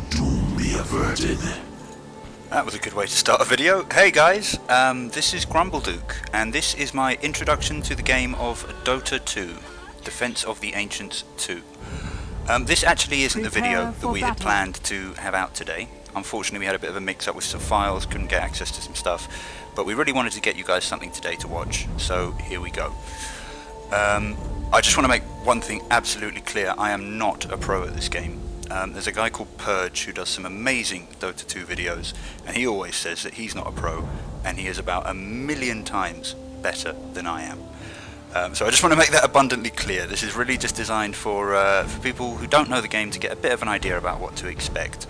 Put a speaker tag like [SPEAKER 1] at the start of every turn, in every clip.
[SPEAKER 1] your doom be averted.
[SPEAKER 2] That was a good way to start a video. Hey guys, this is Grumblings, and this is my introduction to the game of Dota 2, Defense of the Ancients 2. This actually isn't the video that we had planned to have out today. Unfortunately we had a bit of a mix up with some files, couldn't get access to some stuff, but we really wanted to get you guys something today to watch, so here we go. I just want to make one thing absolutely clear, I am not a pro at this game. There's a guy called Purge who does some amazing Dota 2 videos, and he always says that he's not a pro, and he is about 1,000,000 times better than I am. So I just want to make that abundantly clear. This is really just designed for people who don't know the game to get a bit of an idea about what to expect.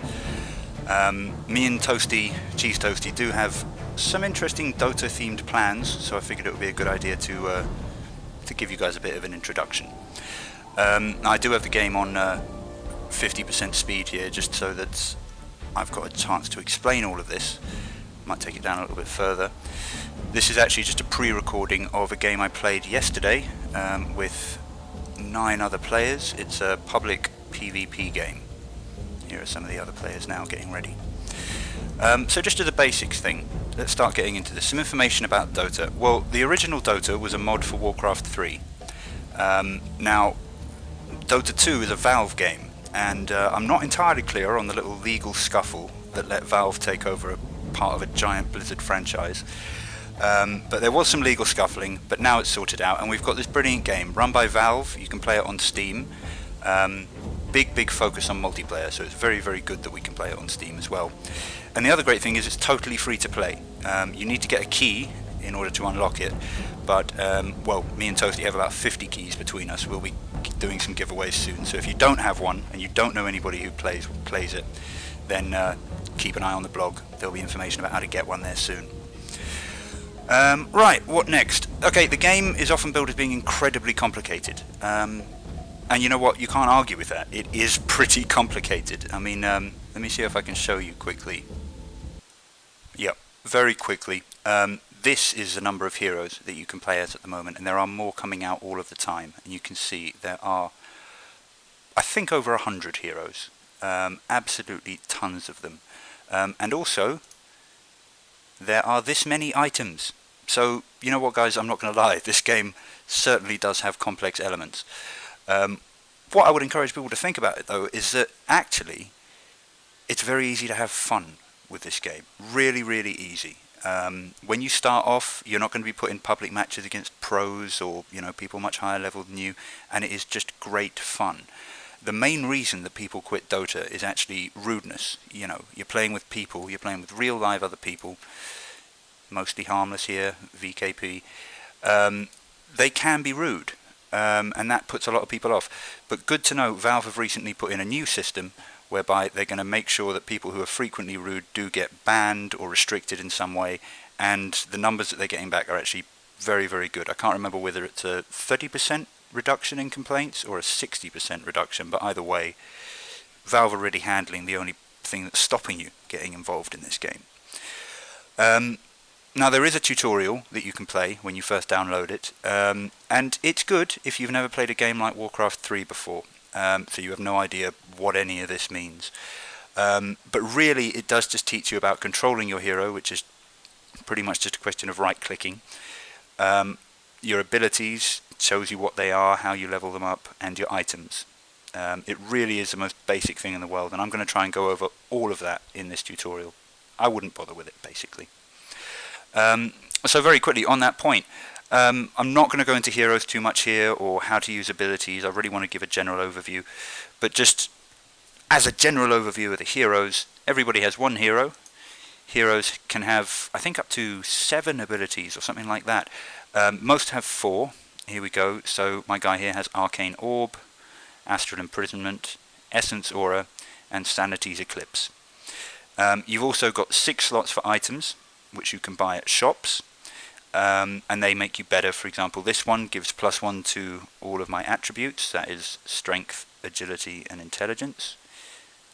[SPEAKER 2] Me and Cheese Toasty, do have some interesting Dota themed plans, so I figured it would be a good idea to give you guys a bit of an introduction. I do have the game on 50% speed here, just so that I've got a chance to explain all of this. Might take it down a little bit further. This is actually just a pre-recording of a game I played yesterday with 9 other players. It's a public PvP game. Here are some of the other players now getting ready. So just as a basics thing, let's start getting into this. Some information about Dota. Well, the original Dota was a mod for Warcraft 3. Now, Dota 2 is a Valve game, and I'm not entirely clear on the little legal scuffle that let Valve take over a part of a giant Blizzard franchise. But there was some legal scuffling, but now it's sorted out, and we've got this brilliant game run by Valve. You can play it on Steam. Big focus on multiplayer, so it's very good that we can play it on Steam as well. And the other great thing is it's totally free to play. You need to get a key in order to unlock it, but well, me and Toasty have about 50 keys between us. We'll be doing some giveaways soon, so if you don't have one and you don't know anybody who plays it, then keep an eye on the blog. There'll be information about how to get one there soon. Right, what next? Okay, the game is often billed as being incredibly complicated. And you know what, you can't argue with that. It is pretty complicated. I mean, let me see if I can show you quickly. Yep, very quickly. This is the number of heroes that you can play as at the moment, and there are more coming out all of the time. And you can see there are, I think, over 100 heroes. Absolutely tons of them. And also, there are this many items. So, you know what guys, I'm not going to lie, this game certainly does have complex elements. What I would encourage people to think about it though is that actually it's very easy to have fun with this game. Really easy. When you start off, you're not going to be put in public matches against pros or people much higher level than you, and it is just great fun. The main reason that people quit Dota is actually rudeness. You're playing with people, you're playing with real live other people, mostly harmless here, VKP. They can be rude. And that puts a lot of people off. But good to know, Valve have recently put in a new system whereby they're going to make sure that people who are frequently rude do get banned or restricted in some way, and the numbers that they're getting back are actually very good. I can't remember whether it's a 30% reduction in complaints or a 60% reduction, but either way, Valve are really handling the only thing that's stopping you getting involved in this game. Now there is a tutorial that you can play when you first download it, and it's good if you've never played a game like Warcraft 3 before, so you have no idea what any of this means. But really it does just teach you about controlling your hero, which is pretty much just a question of right-clicking. Your abilities, shows you what they are, how you level them up, and your items. It really is the most basic thing in the world, and I'm going to try and go over all of that in this tutorial. I wouldn't bother with it, basically. So very quickly on that point, I'm not going to go into heroes too much here or how to use abilities. I really want to give a general overview, but just as a general overview of the heroes, everybody has one hero. Heroes can have, I think, up to 7 abilities or something like that. Most have 4. Here we go. So my guy here has Arcane Orb, Astral Imprisonment, Essence Aura, and Sanity's Eclipse. You've also got 6 slots for items, which you can buy at shops, and they make you better. For example, this one gives +1 to all of my attributes, that is strength, agility and intelligence.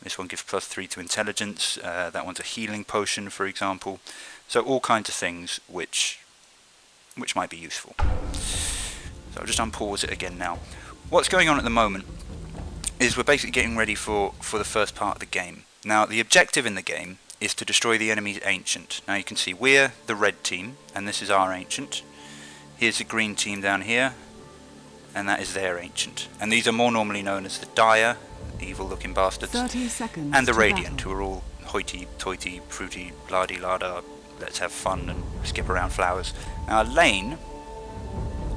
[SPEAKER 2] This one gives +3 to intelligence, that one's a healing potion, for example. So all kinds of things which might be useful. So I'll just unpause it again now. What's going on at the moment is we're basically getting ready for the first part of the game. Now the objective in the game is to destroy the enemy's ancient. Now you can see we're the red team and this is our ancient. Here's the green team down here and that is their ancient. And these are more normally known as the dire, evil looking bastards,
[SPEAKER 1] 30 seconds
[SPEAKER 2] and the
[SPEAKER 1] to
[SPEAKER 2] radiant,
[SPEAKER 1] battle.
[SPEAKER 2] who are all hoity-toity, fruity, lardy-lada, let's have fun and skip around flowers. Now a lane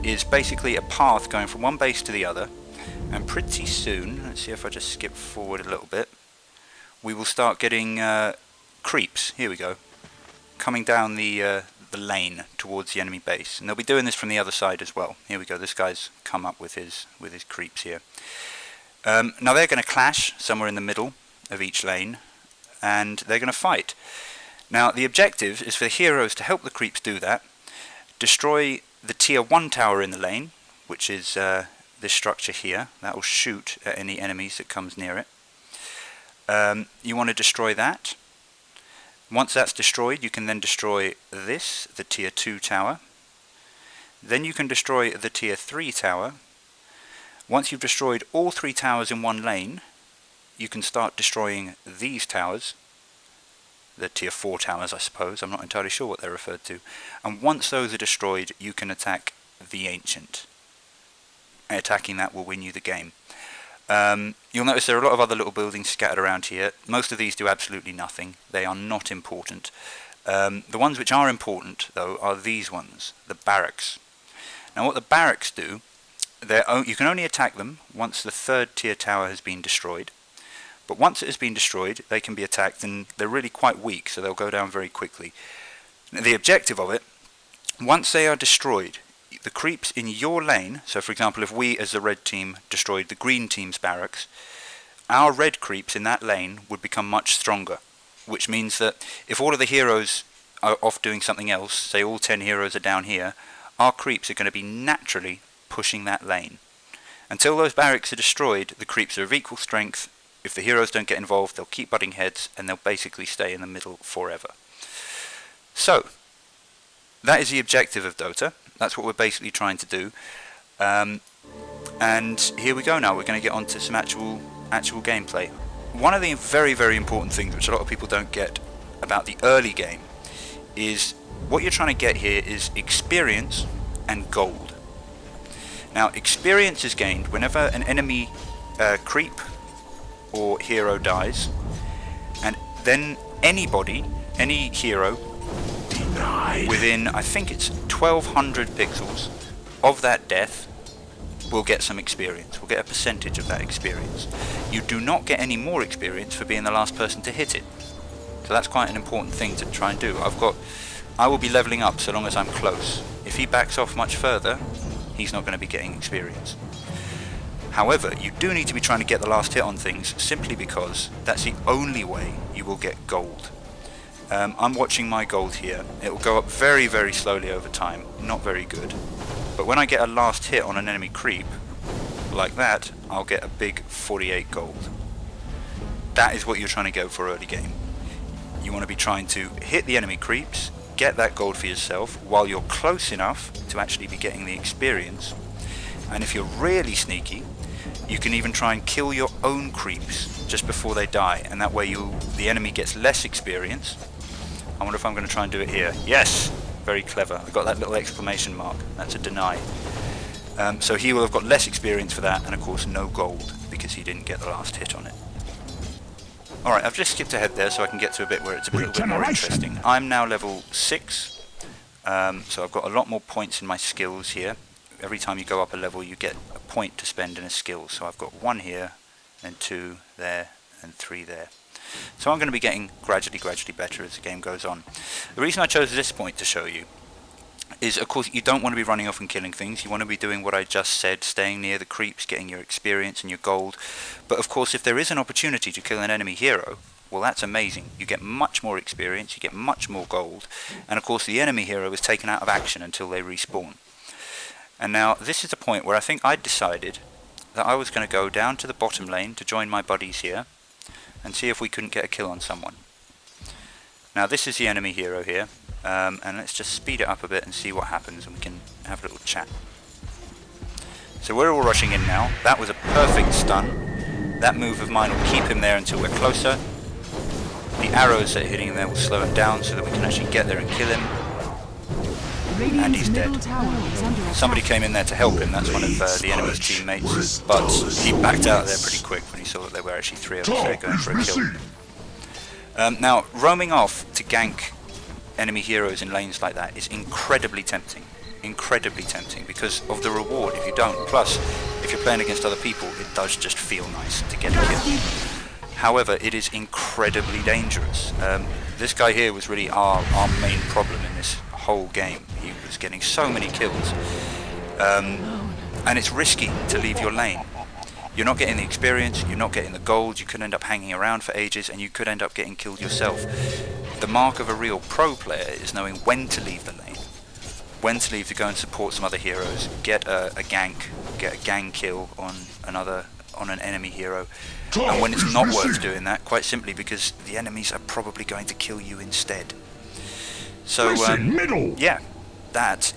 [SPEAKER 2] is basically a path going from one base to the other, and pretty soon, let's see if I just skip forward a little bit, we will start getting creeps, here we go, coming down the lane towards the enemy base, and they'll be doing this from the other side as well. Here we go, this guy's come up with his creeps here. Now they're going to clash somewhere in the middle of each lane, and they're going to fight. Now the objective is for the heroes to help the creeps do that, destroy the tier 1 tower in the lane, which is this structure here. That will shoot at any enemies that comes near it. You want to destroy that. Once that's destroyed, you can then destroy this, the tier 2 tower. Then you can destroy the tier 3 tower. Once you've destroyed all 3 towers in one lane, you can start destroying these towers. The tier 4 towers, I suppose. I'm not entirely sure what they're referred to. And once those are destroyed, you can attack the ancient. Attacking that will win you the game. You'll notice there are a lot of other little buildings scattered around here. Most of these do absolutely nothing. They are not important. The ones which are important, though, are these ones, the barracks. Now what the barracks do, you can only attack them once the 3rd tier tower has been destroyed. But once it has been destroyed, they can be attacked, and they're really quite weak, so they'll go down very quickly. Now, the objective of it, once they are destroyed, the creeps in your lane, so for example if we as the red team destroyed the green team's barracks, our red creeps in that lane would become much stronger, which means that if all of the heroes are off doing something else, say all 10 heroes are down here, our creeps are going to be naturally pushing that lane. Until those barracks are destroyed, the creeps are of equal strength. If the heroes don't get involved, they'll keep butting heads and they'll basically stay in the middle forever. So, that is the objective of Dota. That's what we're basically trying to do. And here we go now. We're going to get on to some actual gameplay. One of the very, very important things which a lot of people don't get about the early game is what you're trying to get here is experience and gold. Now, experience is gained whenever an enemy creep or hero dies, and then any hero within, I think it's 1200 pixels of that death will get some experience, will get a percentage of that experience. You do not get any more experience for being the last person to hit it. So that's quite an important thing to try and do. I will be leveling up so long as I'm close. If he backs off much further, he's not going to be getting experience. However, you do need to be trying to get the last hit on things simply because that's the only way you will get gold. I'm watching my gold here. It will go up very, very slowly over time. Not very good. But when I get a last hit on an enemy creep, like that, I'll get a big 48 gold. That is what you're trying to go for early game. You want to be trying to hit the enemy creeps, get that gold for yourself, while you're close enough to actually be getting the experience. And if you're really sneaky, you can even try and kill your own creeps just before they die, and that way the enemy gets less experience. I wonder if I'm going to try and do it here. Yes! Very clever. I got that little exclamation mark. That's a deny. So he will have got less experience for that, and of course no gold, because he didn't get the last hit on it. Alright, I've just skipped ahead there so I can get to a bit where it's a little bit more interesting. I'm now level 6, so I've got a lot more points in my skills here. Every time you go up a level you get a point to spend in a skill, so I've got 1 here, then 2 there, and 3 there. So I'm going to be getting gradually better as the game goes on. The reason I chose this point to show you is, of course, you don't want to be running off and killing things. You want to be doing what I just said, staying near the creeps, getting your experience and your gold. But of course, if there is an opportunity to kill an enemy hero, well, that's amazing. You get much more experience, you get much more gold, and of course the enemy hero is taken out of action until they respawn. And now this is the point where I think I decided that I was going to go down to the bottom lane to join my buddies here and see if we couldn't get a kill on someone. Now this is the enemy hero here, and let's just speed it up a bit and see what happens, and we can have a little chat. So we're all rushing in now. That was a perfect stun. That move of mine will keep him there until we're closer. The arrows that are hitting him there will slow him down so that we can actually get there and kill him. And he's dead. Somebody came in there to help him, that's one of the enemy's teammates, but he backed out of there pretty quick when he saw that there were actually 3 of us there going for a kill. Now, roaming off to gank enemy heroes in lanes like that is incredibly tempting. Incredibly tempting because of the reward if you don't. Plus, if you're playing against other people, it does just feel nice to get a kill. However, it is incredibly dangerous. This guy here was really our main problem in this whole game. He was getting so many kills. And it's risky to leave your lane. You're not getting the experience, you're not getting the gold, you could end up hanging around for ages and you could end up getting killed yourself. The mark of a real pro player is knowing when to leave the lane, when to leave to go and support some other heroes, get a gank, get a gang kill on an enemy hero, and when it's not worth doing that, quite simply because the enemies are probably going to kill you instead. So yeah, that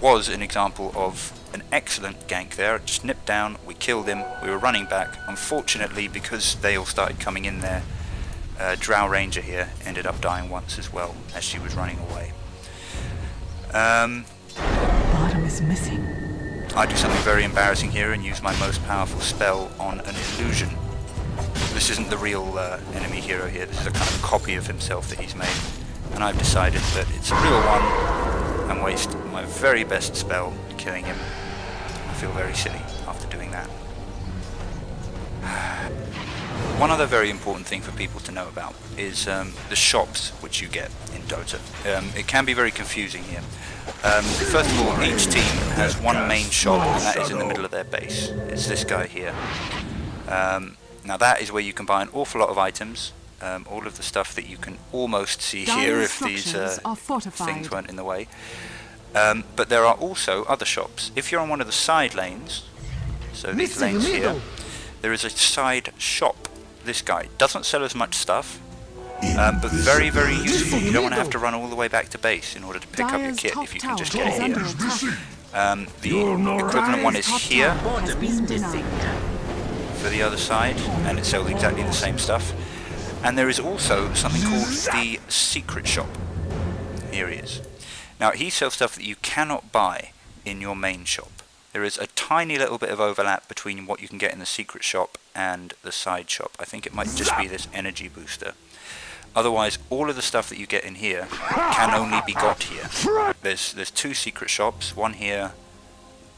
[SPEAKER 2] was an example of an excellent gank there. It just nipped down, we killed him, we were running back. Unfortunately, because they all started coming in there, Drow Ranger here ended up dying once as well as she was running away.
[SPEAKER 1] Bottom is missing.
[SPEAKER 2] I do something very embarrassing here and use my most powerful spell on an illusion. This isn't the real enemy hero here, this is a kind of copy of himself that he's made. And I've decided that it's a real one and waste my very best spell killing him. I feel very silly after doing that. One other very important thing for people to know about is the shops which you get in Dota. It can be very confusing here. First of all, each team has one main shop and that is in the middle of their base. It's this guy here. Now that is where you can buy an awful lot of items. All of the stuff that you can almost see here if these things weren't in the way. But there are also other shops. If you're on one of the side lanes, so these lanes here, there is a side shop. This guy doesn't sell as much stuff, but very, very useful. You don't want to have to run all the way back to base in order to pick up your kit if you can just get it here. The equivalent one is here for the other side, and it sells exactly the same stuff. And there is also something called the secret shop. Here he is. Now he sells stuff that you cannot buy in your main shop. There is a tiny little bit of overlap between what you can get in the secret shop and the side shop. I think it might just be this energy booster. Otherwise, all of the stuff that you get in here can only be got here. There's 2 secret shops, one here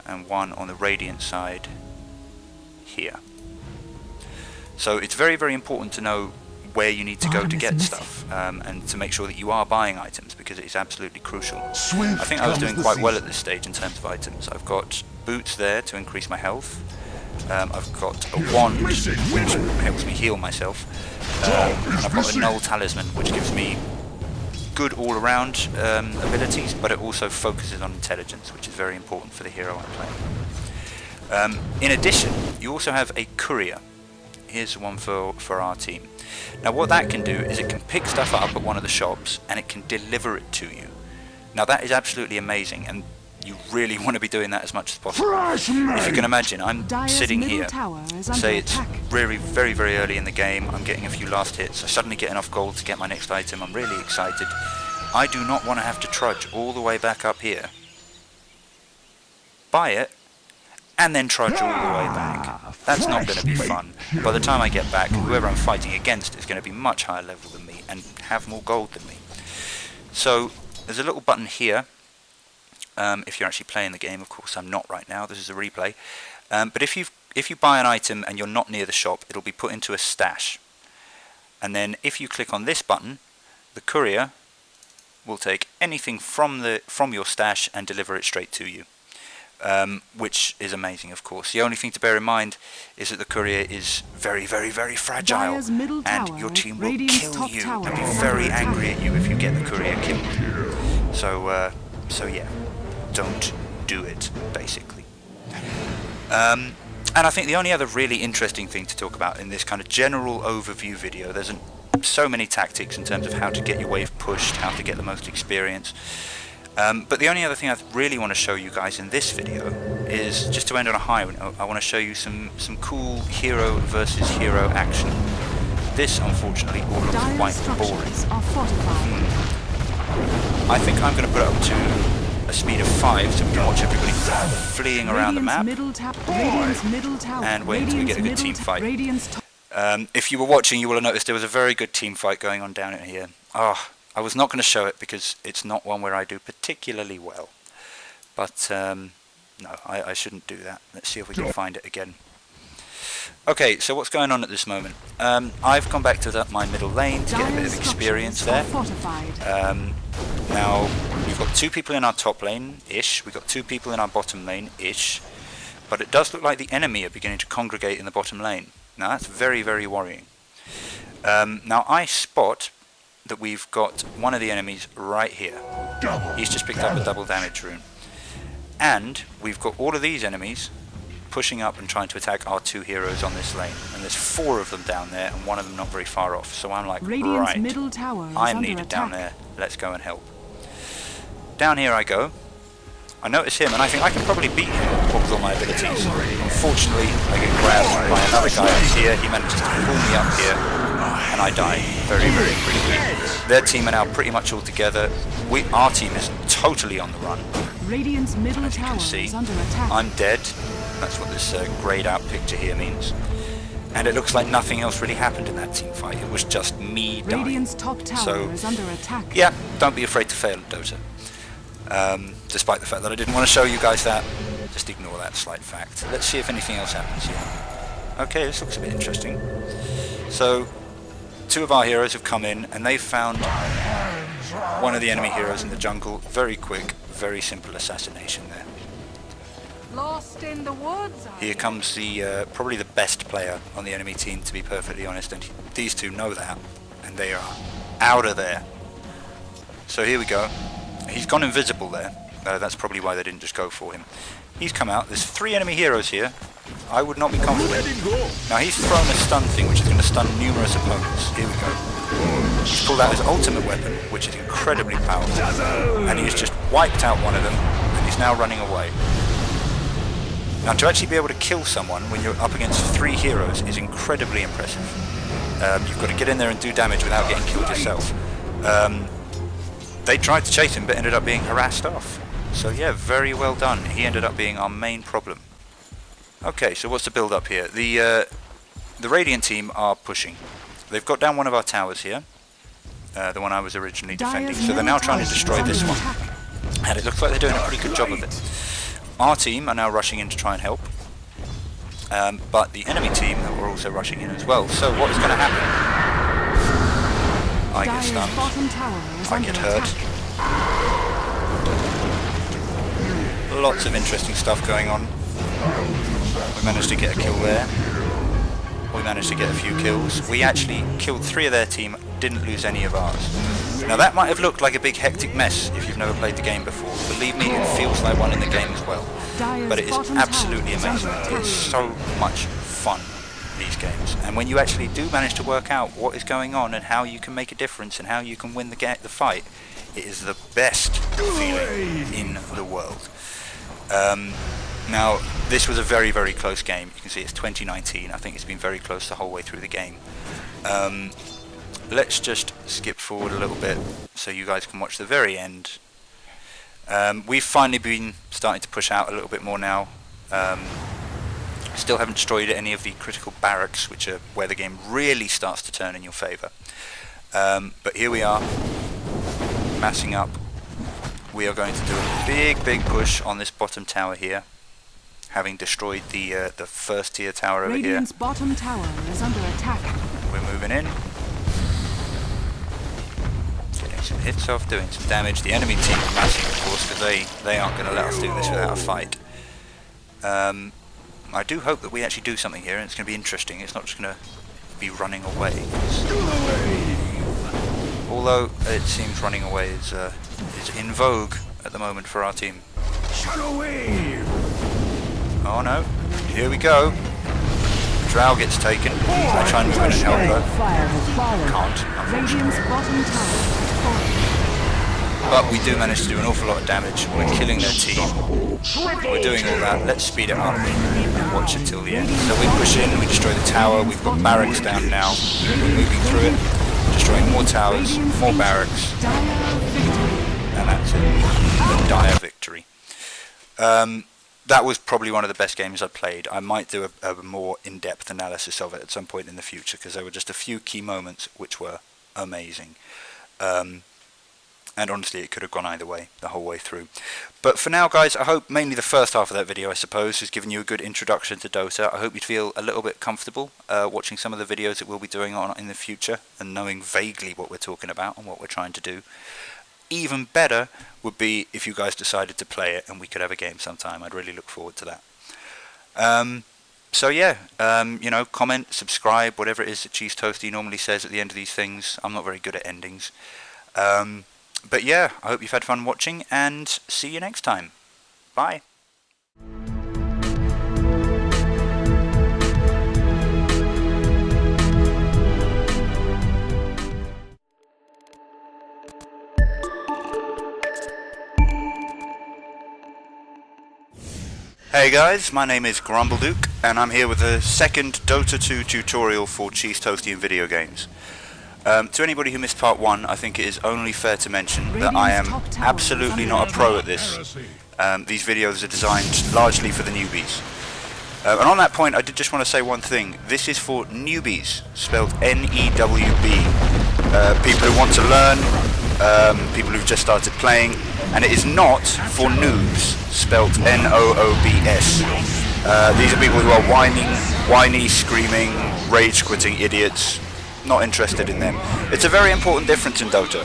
[SPEAKER 2] and one on the Radiant side here. So it's very, very important to know where you need to go to get stuff, and to make sure that you are buying items, because it is absolutely crucial. I think I was doing quite well at this stage in terms of items. I've got boots there to increase my health. I've got a wand which helps me heal myself, and I've got a null talisman which gives me good all-around abilities, but it also focuses on intelligence, which is very important for the hero I'm playing. In addition, you also have a courier. Here's one for our team. Now what that can do is it can pick stuff up at one of the shops and it can deliver it to you. Now that is absolutely amazing, and you really want to be doing that as much as possible. If you can imagine, I'm sitting here, say it's very, very, very early in the game, I'm getting a few last hits, I suddenly get enough gold to get my next item, I'm really excited. I do not want to have to trudge all the way back up here, buy it, and then trudge all the way back. That's not going to be fun. By the time I get back, whoever I'm fighting against is going to be much higher level than me and have more gold than me. So there's a little button here. If you're actually playing the game, of course I'm not right now, this is a replay. But if you buy an item and you're not near the shop, it'll be put into a stash. And then if you click on this button, the courier will take anything from your stash and deliver it straight to you. Which is amazing, of course. The only thing to bear in mind is that the courier is very, very, very fragile, and your team will kill you and be very angry at you if you get the courier killed. So yeah, don't do it, basically. And I think the only other really interesting thing to talk about in this kind of general overview video, there's so many tactics in terms of how to get your wave pushed, how to get the most experience. But the only other thing I really want to show you guys in this video is, just to end on a high note, I want to show you some cool hero versus hero action. this, unfortunately, all looks
[SPEAKER 1] Dire
[SPEAKER 2] quite
[SPEAKER 1] structures
[SPEAKER 2] boring.
[SPEAKER 1] are fortified.
[SPEAKER 2] I think I'm going to put it up to a speed of 5 so we can watch everybody fleeing around the map
[SPEAKER 1] Radiant's middle tower.
[SPEAKER 2] and wait until we get a good team fight. If you were watching, you will have noticed there was a very good team fight going on down in here. I was not going to show it because it's not one where I do particularly well. But no, I shouldn't do that. Let's see if we can find it again. Okay, so what's going on at this moment? I've gone back to my middle lane to get a bit of experience there. Now, we've got 2 people in our top lane-ish, we've got 2 people in our bottom lane-ish, but it does look like the enemy are beginning to congregate in the bottom lane. Now that's very, very worrying. Now I spot that we've got one of the enemies right here. He's just picked up a double damage rune. And we've got all of these enemies pushing up and trying to attack our 2 heroes on this lane. And there's 4 of them down there and one of them not very far off. So I'm like, right, I'm needed down there. Let's go and help. Down here I go. I notice him and I think I can probably beat him with all my abilities. Unfortunately, I get grabbed by another guy up here. He manages to pull me up here and I die very, very quickly. Their team are now pretty much all together. Our team is totally on the run.
[SPEAKER 1] Radiant's middle
[SPEAKER 2] As you can see, I'm dead. That's what this greyed out picture here means. And it looks like nothing else really happened in that team fight. It was just me dying.
[SPEAKER 1] Radiant's top tower is under attack.
[SPEAKER 2] Yeah, don't be afraid to fail at Dota. Despite the fact that I didn't want to show you guys that, just ignore that slight fact. Let's see if anything else happens here. Okay, this looks a bit interesting. So, 2 of our heroes have come in and they've found one of the enemy heroes in the jungle. Very quick, very simple assassination there.
[SPEAKER 1] Lost in the woods.
[SPEAKER 2] Here comes the probably the best player on the enemy team, to be perfectly honest, and these 2 know that, and they are out of there. So here we go. He's gone invisible there. That's probably why they didn't just go for him. He's come out. There's 3 enemy heroes here. I would not be confident. Now he's thrown a stun thing, which is going to stun numerous opponents. Here we go. He's pulled out his ultimate weapon, which is incredibly powerful, and he's just wiped out one of them, and he's now running away. Now to actually be able to kill someone when you're up against 3 heroes is incredibly impressive. You've got to get in there and do damage without getting killed yourself. They tried to chase him but ended up being harassed off. So yeah, very well done. He ended up being our main problem. Okay, so what's the build up here? The Radiant team are pushing. They've got down one of our towers here. The one I was originally defending. So they're now trying to destroy this one. And it looks like they're doing a pretty good job of it. Our team are now rushing in to try and help. But the enemy team are also rushing in as well. So what is going to happen? I get stunned. I get hurt. Lots of interesting stuff going on. We managed to get a kill there. We managed to get a few kills. We actually killed 3 of their team, didn't lose any of ours. Now that might have looked like a big hectic mess if you've never played the game before. Believe me, it feels like one in the game as well. But it is absolutely amazing. It's so much fun, these games. And when you actually do manage to work out what is going on and how you can make a difference and how you can win the fight, it is the best feeling in the world. Now, this was a very, very close game. You can see it's 2019. I think it's been very close the whole way through the game. Let's just skip forward a little bit so you guys can watch the very end. We've finally been starting to push out a little bit more now. Still haven't destroyed any of the critical barracks, which are where the game really starts to turn in your favour. But here we are, massing up. We are going to do a big, big push on this bottom tower here, having destroyed the first tier tower over
[SPEAKER 1] Radiant's
[SPEAKER 2] here.
[SPEAKER 1] bottom tower is under attack.
[SPEAKER 2] We're moving in. Getting some hits off, doing some damage. The enemy team are massing, of course, because they aren't going to let us do this without a fight. I do hope that we actually do something here, and it's going to be interesting. It's not just going to be running away. Although it seems running away is in vogue at the moment for our team. Oh no, here we go. Drow gets taken. I try and move in and help her. Can't, unfortunately. but we do manage to do an awful lot of damage. We're killing their team. We're doing all that. Let's speed it up and watch it till the end. So we push in, we destroy the tower. We've got barracks down now. We're moving through it, destroying more towers, more barracks, and that's it. A dire victory. That was probably one of the best games I played. I might do a more in-depth analysis of it at some point in the future, because there were just a few key moments which were amazing. And honestly, it could have gone either way the whole way through. But for now, guys, I hope mainly the first half of that video, I suppose, has given you a good introduction to Dota. I hope you feel a little bit comfortable watching some of the videos that we'll be doing on in the future and knowing vaguely what we're talking about and what we're trying to do. Even better would be if you guys decided to play it and we could have a game sometime. I'd really look forward to that. So yeah, you know, comment, subscribe, whatever it is that Cheese Toasty normally says at the end of these things. I'm not very good at endings. But yeah, I hope you've had fun watching, and see you next time. Bye. Hey guys, my name is Grumblings, and I'm here with the second Dota 2 tutorial for Cheese Toasty and video games. To anybody who missed part 1, I think it is only fair to mention that I am absolutely not a pro at this. These videos are designed largely for the newbies. And on that point, I did just want to say one thing. This is for newbies, spelled N-E-W-B. People who want to learn, people who've just started playing, and it is not for noobs, spelled N-O-O-B-S. These are people who are whiny, screaming, rage-quitting idiots. Not interested in them. It's a very important difference in Dota.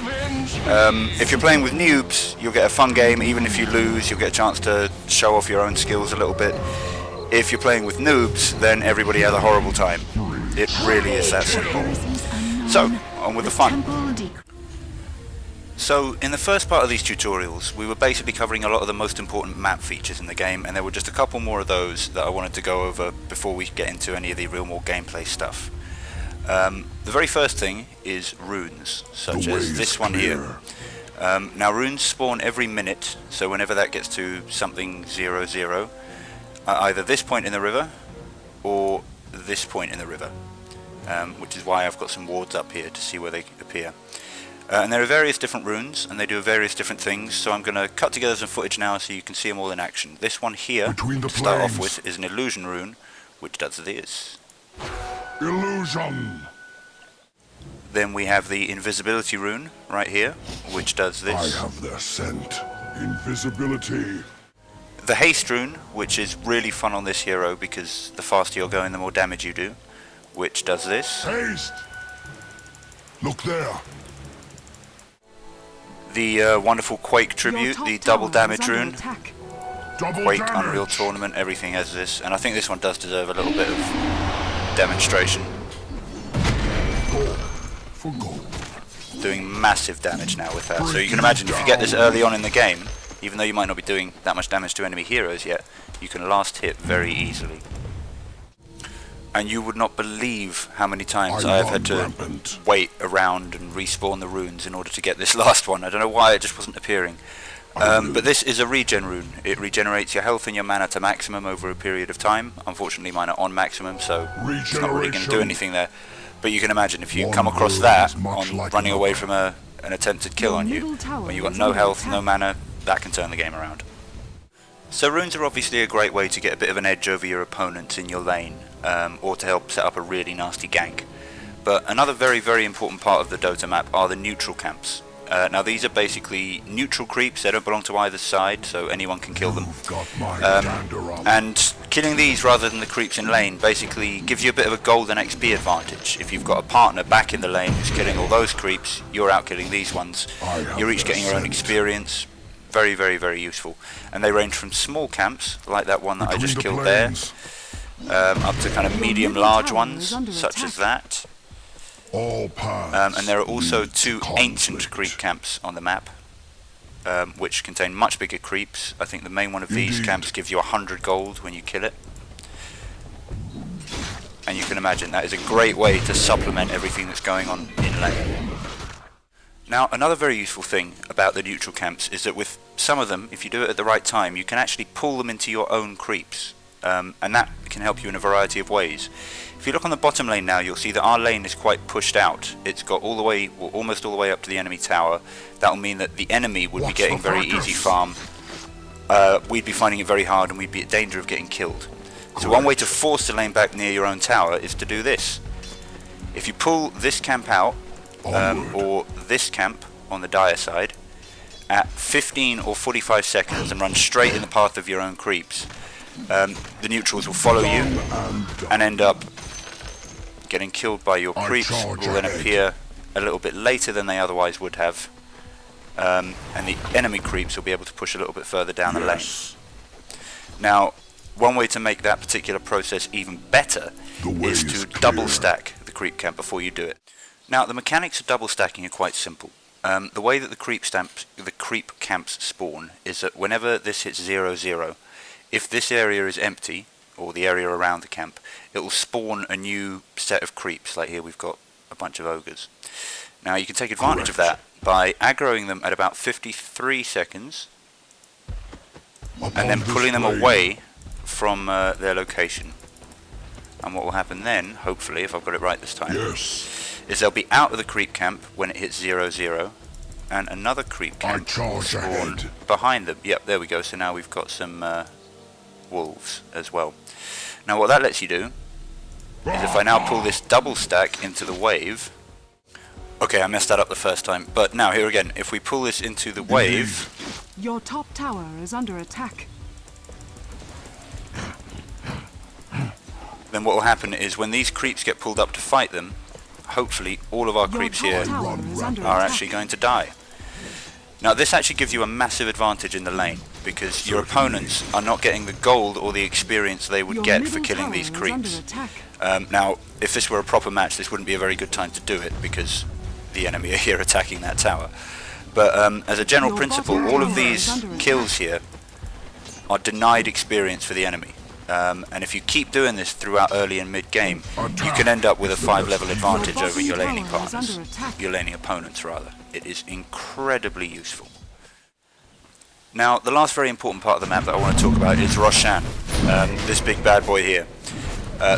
[SPEAKER 2] If you're playing with noobs, you'll get a fun game. Even if you lose, you'll get a chance to show off your own skills a little bit. If you're playing with noobs, then everybody has a horrible time. It really is that simple. So, on with the fun. So, in the first part of these tutorials, we were basically covering a lot of the most important map features in the game, and there were just a couple more of those that I wanted to go over before we get into any of the real more gameplay stuff. The very first thing is runes, such as this one here. Now runes spawn every minute, so whenever that gets to something 00, either this point in the river or this point in the river, which is why I've got some wards up here to see where they appear. And there are various different runes, and they do various different things, so I'm going to cut together some footage now so you can see them all in action. This one here, to start off with, is an illusion rune, which does this.
[SPEAKER 3] Illusion.
[SPEAKER 2] Then we have the invisibility rune right here, which does this.
[SPEAKER 3] I have their scent. Invisibility.
[SPEAKER 2] The haste rune, which is really fun on this hero because the faster you're going, the more damage you do, which does this.
[SPEAKER 3] Haste. Look there.
[SPEAKER 2] The wonderful Quake tribute, the double damage rune.
[SPEAKER 3] Double
[SPEAKER 2] Quake,
[SPEAKER 3] damage.
[SPEAKER 2] Unreal Tournament, everything has this, and I think this one does deserve a little bit of demonstration.
[SPEAKER 3] Gold for gold.
[SPEAKER 2] Doing massive damage now with that, so you can imagine if you get this early on in the game, even though you might not be doing that much damage to enemy heroes yet, you can last hit very easily. And you would not believe how many times I have had to wait around and respawn the runes in order to get this last one. I don't know why it just wasn't appearing. But this is a regen rune. It regenerates your health and your mana to maximum over a period of time. Unfortunately mine are on maximum, so it's not really going to do anything there. But you can imagine if you come across that on running away from an attempted kill on you, when you've got no health, no mana, that can turn the game around. So runes are obviously a great way to get a bit of an edge over your opponents in your lane, or to help set up a really nasty gank. But another very, very important part of the Dota map are the neutral camps. Now these are basically neutral creeps, they don't belong to either side, so anyone can kill them. And killing these rather than the creeps in lane basically gives you a bit of a golden XP advantage. If you've got a partner back in the lane who's killing all those creeps, you're out killing these ones. You're each getting your own experience. Very, very, very useful. And they range from small camps, like that one that I just killed there, up to kind of medium large ones, such as that. And there are also 2 ancient creep camps on the map, which contain much bigger creeps. I think the main one of these camps gives you 100 gold when you kill it. And you can imagine that is a great way to supplement everything that's going on in lane. Now, another very useful thing about the neutral camps is that with some of them, if you do it at the right time, you can actually pull them into your own creeps, and that can help you in a variety of ways. If you look on the bottom lane now, you'll see that our lane is quite pushed out. It's got all the way, or almost all the way up to the enemy tower. That will mean that the enemy would be getting very easy farm. We'd be finding it very hard, and we'd be at danger of getting killed. So one way to force the lane back near your own tower is to do this. If you pull this camp out, or this camp on the dire side, at 15 or 45 seconds and run straight in the path of your own creeps, the neutrals will follow you and end up getting killed by your creeps, will then appear a little bit later than they otherwise would have, and the enemy creeps will be able to push a little bit further down the lane. Now, one way to make that particular process even better is to double stack the creep camp before you do it. Now, the mechanics of double stacking are quite simple. The way that the creep camps spawn is that whenever this hits 0-0, if this area is empty, or the area around the camp, it will spawn a new set of creeps. Like here we've got a bunch of ogres. Now you can take advantage of that by aggroing them at about 53 seconds and then pulling them away from their location. And what will happen then, hopefully, if I've got it right this time, is they'll be out of the creep camp when it hits 0-0, and another creep camp will spawn behind them. Yep, there we go. So now we've got some wolves as well. Now what that lets you do is, if I now pull this double stack into the wave, okay, I messed that up the first time, but now here again, if we pull this into the wave,
[SPEAKER 1] your top tower is under attack.
[SPEAKER 2] then what will happen is when these creeps get pulled up to fight them, hopefully all of our creeps here are actually going to die. Now this actually gives you a massive advantage in the lane, because your opponents are not getting the gold or the experience they would get for killing these creeps. Now, if this were a proper match, this wouldn't be a very good time to do it, because the enemy are here attacking that tower. But as a general principle, all of these kills here are denied experience for the enemy. And if you keep doing this throughout early and mid game, you can end up with a 5-level advantage over your laning partners, your laning opponents rather. It is incredibly useful. Now, the last very important part of the map that I want to talk about is Roshan, this big bad boy here.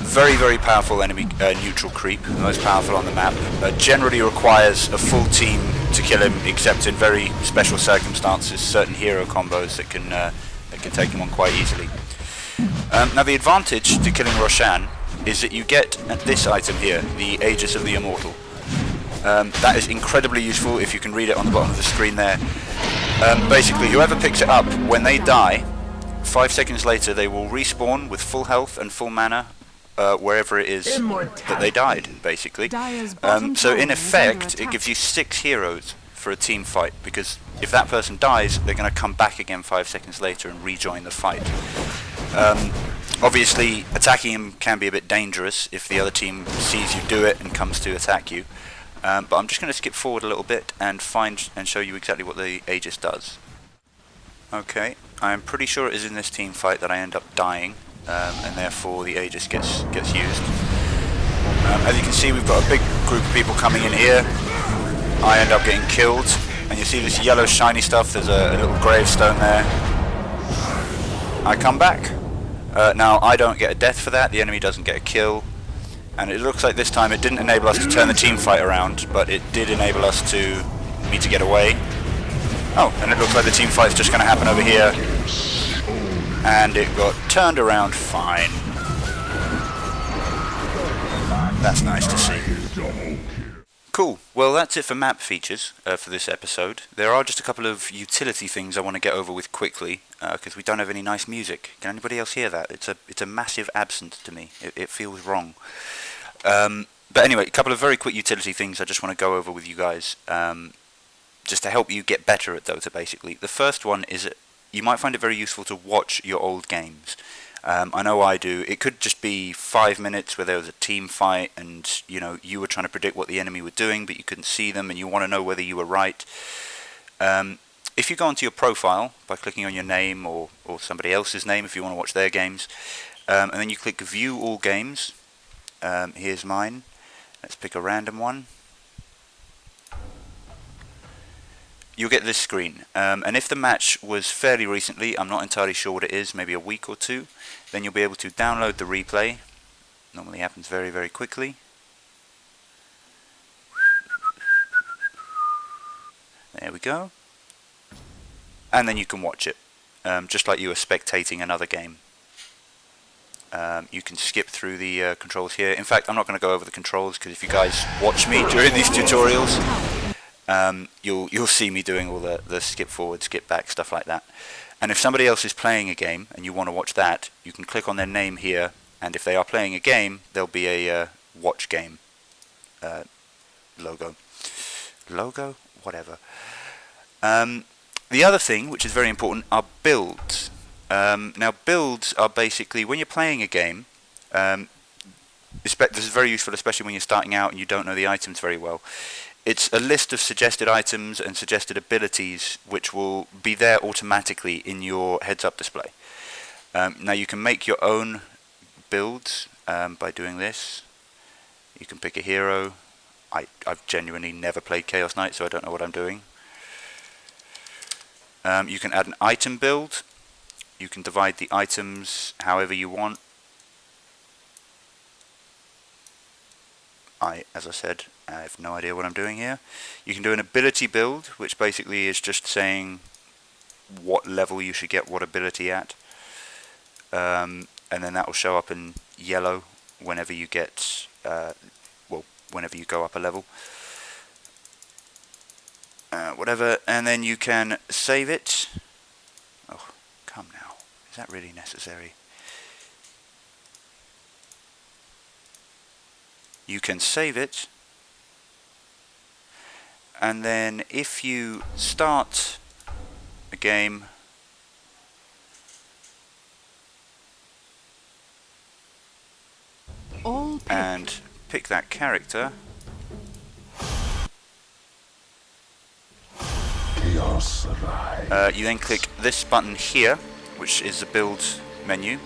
[SPEAKER 2] Very, very powerful enemy neutral creep, the most powerful on the map. Generally requires a full team to kill him, except in very special circumstances, certain hero combos that can take him on quite easily. Now the advantage to killing Roshan is that you get this item here, the Aegis of the Immortal. That is incredibly useful if you can read it on the bottom of the screen there. Basically, whoever picks it up, when they die, 5 seconds later they will respawn with full health and full mana wherever it is that they died, basically. So in effect, it gives you 6 heroes for a team fight, because if that person dies, they're going to come back again 5 seconds later and rejoin the fight. Obviously, attacking him can be a bit dangerous if the other team sees you do it and comes to attack you. But I'm just going to skip forward a little bit and show you exactly what the Aegis does. Okay, I'm pretty sure it is in this team fight that I end up dying, and therefore the Aegis gets used. As you can see, we've got a big group of people coming in here. I end up getting killed, and you see this yellow shiny stuff. There's a little gravestone there. I come back. Now I don't get a death for that, the enemy doesn't get a kill, and it looks like this time it didn't enable us to turn the team fight around, but it did enable me to get away. Oh, and it looks like the team fight's just going to happen over here, and it got turned around fine. That's nice to see. Cool, well that's it for map features for this episode. There are just a couple of utility things I want to get over with quickly, because we don't have any nice music. Can anybody else hear that? It's a massive absence to me. It feels wrong. But anyway, a couple of very quick utility things I just want to go over with you guys, just to help you get better at Dota, basically. The first one is that you might find it very useful to watch your old games. I know I do. It could just be 5 minutes where there was a team fight and you were trying to predict what the enemy were doing, but you couldn't see them and you want to know whether you were right. If you go onto your profile by clicking on your name or somebody else's name if you want to watch their games, and then you click view all games. Here's mine. Let's pick a random one. you'll get this screen. And if the match was fairly recently, I'm not entirely sure what it is, maybe a week or two, then you'll be able to download the replay. Normally happens very, very quickly. There we go. And then you can watch it, just like you were spectating another game. You can skip through the controls here. In fact, I'm not going to go over the controls, because if you guys watch me during these tutorials, you'll see me doing all the skip forward, skip back, stuff like that. And if somebody else is playing a game and you want to watch that, you can click on their name here, and if they are playing a game, there'll be a watch game logo. Logo? Whatever. The other thing, which is very important, are builds. Now, builds are basically, when you're playing a game, this is very useful, especially when you're starting out and you don't know the items very well. It's a list of suggested items and suggested abilities which will be there automatically in your heads-up display. Now, you can make your own builds by doing this. You can pick a hero. I've genuinely never played Chaos Knight, so I don't know what I'm doing. You can add an item build. You can divide the items however you want. As I said, I have no idea what I'm doing here. You can do an ability build, which basically is just saying what level you should get what ability at. And then that will show up in yellow whenever you get, whenever you go up a level. Whatever, and then you can save it. Oh, come now. Is that really necessary? You can save it, and then if you start a game, and pick that character, you then click this button here, which is the build menu.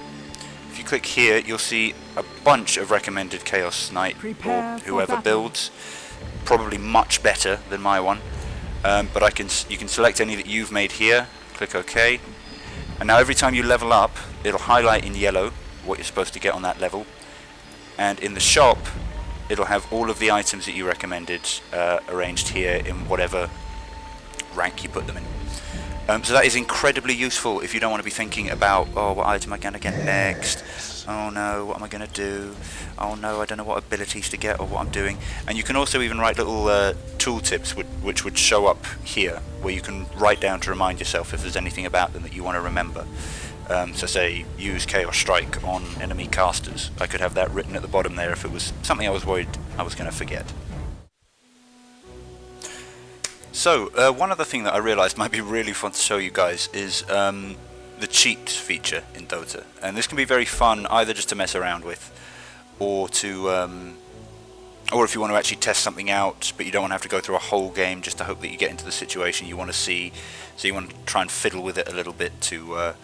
[SPEAKER 2] If you click here, you'll see a bunch of recommended Chaos Knight or whoever builds, probably much better than my one. But you can select any that you've made here, click OK, and now every time you level up, it'll highlight in yellow what you're supposed to get on that level, and in the shop, it'll have all of the items that you recommended arranged here in whatever rank you put them in. So that is incredibly useful if you don't want to be thinking about, oh, what item am I going to get next? Oh no, what am I going to do? Oh no, I don't know what abilities to get or what I'm doing. And you can also even write little tooltips which would show up here, where you can write down to remind yourself if there's anything about them that you want to remember. So say, use Chaos Strike on enemy casters. I could have that written at the bottom there if it was something I was worried I was going to forget. So, one other thing that I realised might be really fun to show you guys is the cheat feature in Dota. And this can be very fun, either just to mess around with, or to, or if you want to actually test something out, but you don't want to have to go through a whole game just to hope that you get into the situation you want to see. So you want to try and fiddle with it a little bit to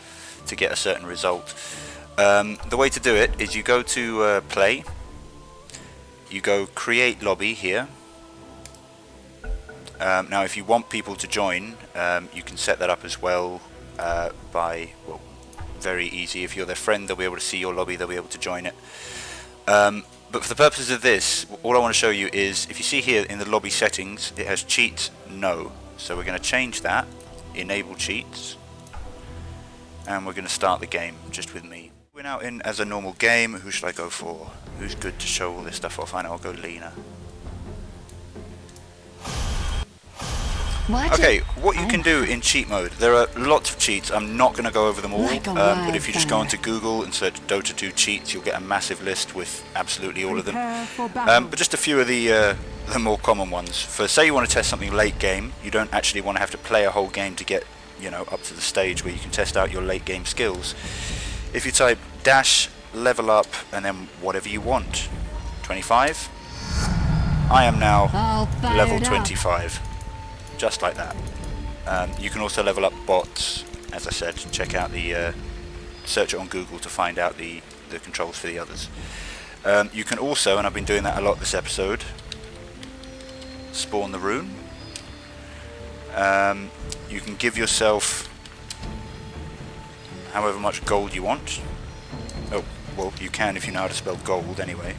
[SPEAKER 2] get a certain result. The way to do it is you go to play, you go create lobby here. Now if you want people to join, you can set that up as well by, well, very easy. If you're their friend, they'll be able to see your lobby, they'll be able to join it. But for the purposes of this, all I want to show you is, if you see here in the lobby settings, it has cheat no. So we're going to change that, enable cheats, and we're going to start the game just with me. We're now in as a normal game. Who should I go for? Who's good to show all this stuff off? I know, I'll go Lena. Okay, what you can do in cheat mode, there are lots of cheats. I'm not going to go over them all, but if you just go onto Google and search Dota 2 cheats, you'll get a massive list with absolutely all of them. But just a few of the more common ones. For, say you want to test something late game, you don't actually want to have to play a whole game to get, you know, up to the stage where you can test out your late game skills. If you type dash level up and then whatever you want, 25, I am now level 25. Just like that. You can also level up bots, as I said. Check out the search it on Google to find out the controls for the others. You can also, and I've been doing that a lot this episode, spawn the rune. You can give yourself however much gold you want. Oh, well, you can if you know how to spell gold anyway.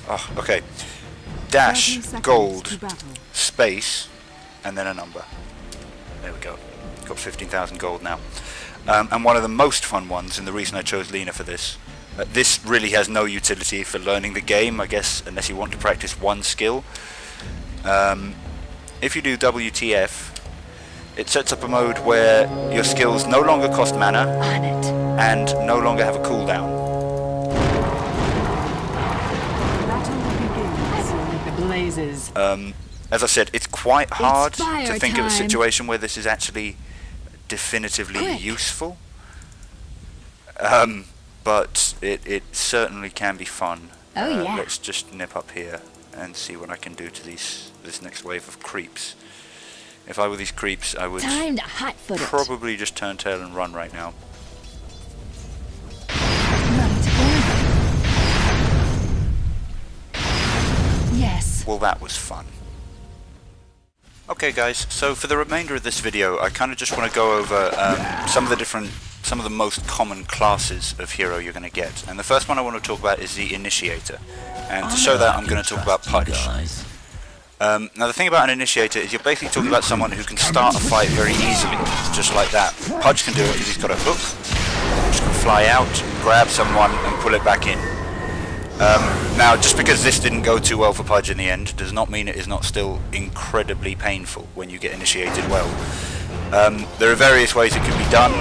[SPEAKER 2] Oh, okay. Dash, gold, space, and then a number. There we go. Got 15,000 gold now. And one of the most fun ones, and the reason I chose Lena for this, this really has no utility for learning the game, I guess, unless you want to practice one skill. If you do WTF, it sets up a mode where your skills no longer cost mana and no longer have a cooldown.
[SPEAKER 1] Blazes.
[SPEAKER 2] As I said, it's quite hard to
[SPEAKER 4] fire
[SPEAKER 2] think of a
[SPEAKER 4] time.
[SPEAKER 2] situation where this is actually definitively
[SPEAKER 4] Quick.
[SPEAKER 2] useful. But it certainly can be fun.
[SPEAKER 4] Oh, yeah.
[SPEAKER 2] Let's just nip up here and see what I can do to this next wave of creeps. If I were these creeps, I would
[SPEAKER 4] Time to hot-foot it.
[SPEAKER 2] probably just turn tail and run right now.
[SPEAKER 4] Yes.
[SPEAKER 2] Well, that was fun. Okay guys, so for the remainder of this video I kind of just want to go over some of the most common classes of hero you're going to get. And the first one I want to talk about is the Initiator. And to show that I'm going to talk about Pudge. Now the thing about an Initiator is you're basically talking about someone who can start a fight very easily, just like that. Pudge can do it because he's got a hook, which can fly out, grab someone and pull it back in. Now, just because this didn't go too well for Pudge in the end, does not mean it is not still incredibly painful when you get initiated well. There are various ways it can be done.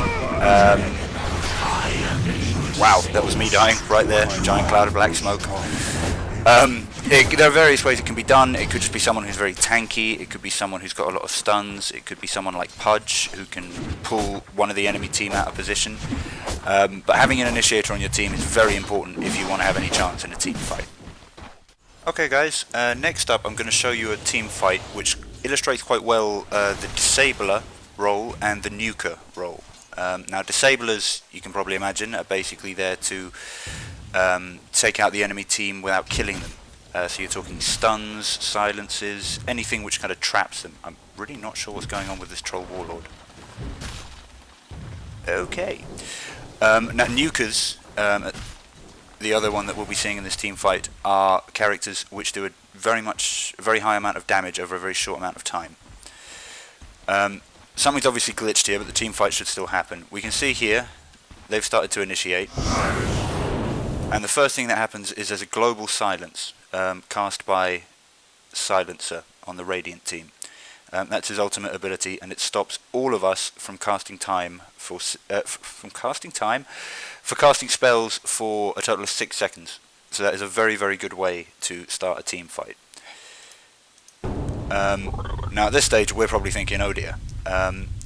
[SPEAKER 2] Wow, that was me dying right there, giant cloud of black smoke. There are various ways it can be done. It could just be someone who's very tanky, it could be someone who's got a lot of stuns, it could be someone like Pudge who can pull one of the enemy team out of position. But having an initiator on your team is very important if you want to have any chance in a team fight. Okay guys, next up I'm going to show you a team fight which illustrates quite well the disabler role and the nuker role. Now disablers, you can probably imagine, are basically there to take out the enemy team without killing them. So you're talking stuns, silences, anything which kind of traps them. I'm really not sure what's going on with this troll warlord. Okay. Now nukers, the other one that we'll be seeing in this team fight, are characters which do a very high amount of damage over a very short amount of time. Something's obviously glitched here, but the team fight should still happen. We can see here they've started to initiate, and the first thing that happens is there's a global silence cast by Silencer on the Radiant team. That's his ultimate ability, and it stops all of us from casting time for casting spells for a total of 6 seconds. So that is a very good way to start a team fight. Now at this stage we're probably thinking, oh dear.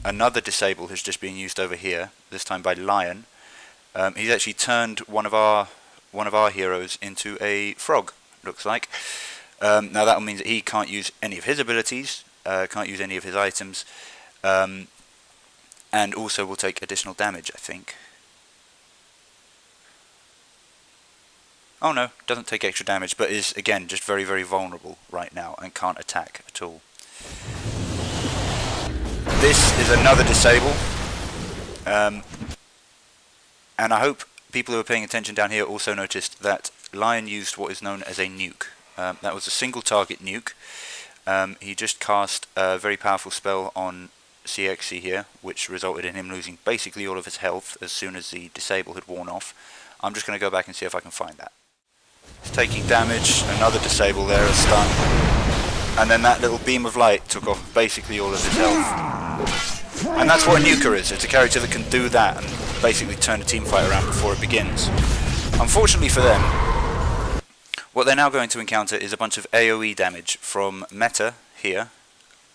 [SPEAKER 2] Another disable has just been used over here, this time by Lion. He's actually turned one of our heroes into a frog, looks like. Now that means that he can't use any of his abilities, can't use any of his items, and also will take additional damage, I think. Oh no, doesn't take extra damage, but is again just very vulnerable right now and can't attack at all. This is another disable, and I hope people who are paying attention down here also noticed that Lion used what is known as a nuke. That was a single target nuke. He just cast a very powerful spell on CXC here, which resulted in him losing basically all of his health as soon as the disable had worn off. I'm just going to go back and see if I can find that. He's taking damage, another disable there, a stun, and then that little beam of light took off basically all of his health. And that's what a nuker is. It's a character that can do that and basically turn a team fight around before it begins. Unfortunately for them, what they're now going to encounter is a bunch of AoE damage from Meta here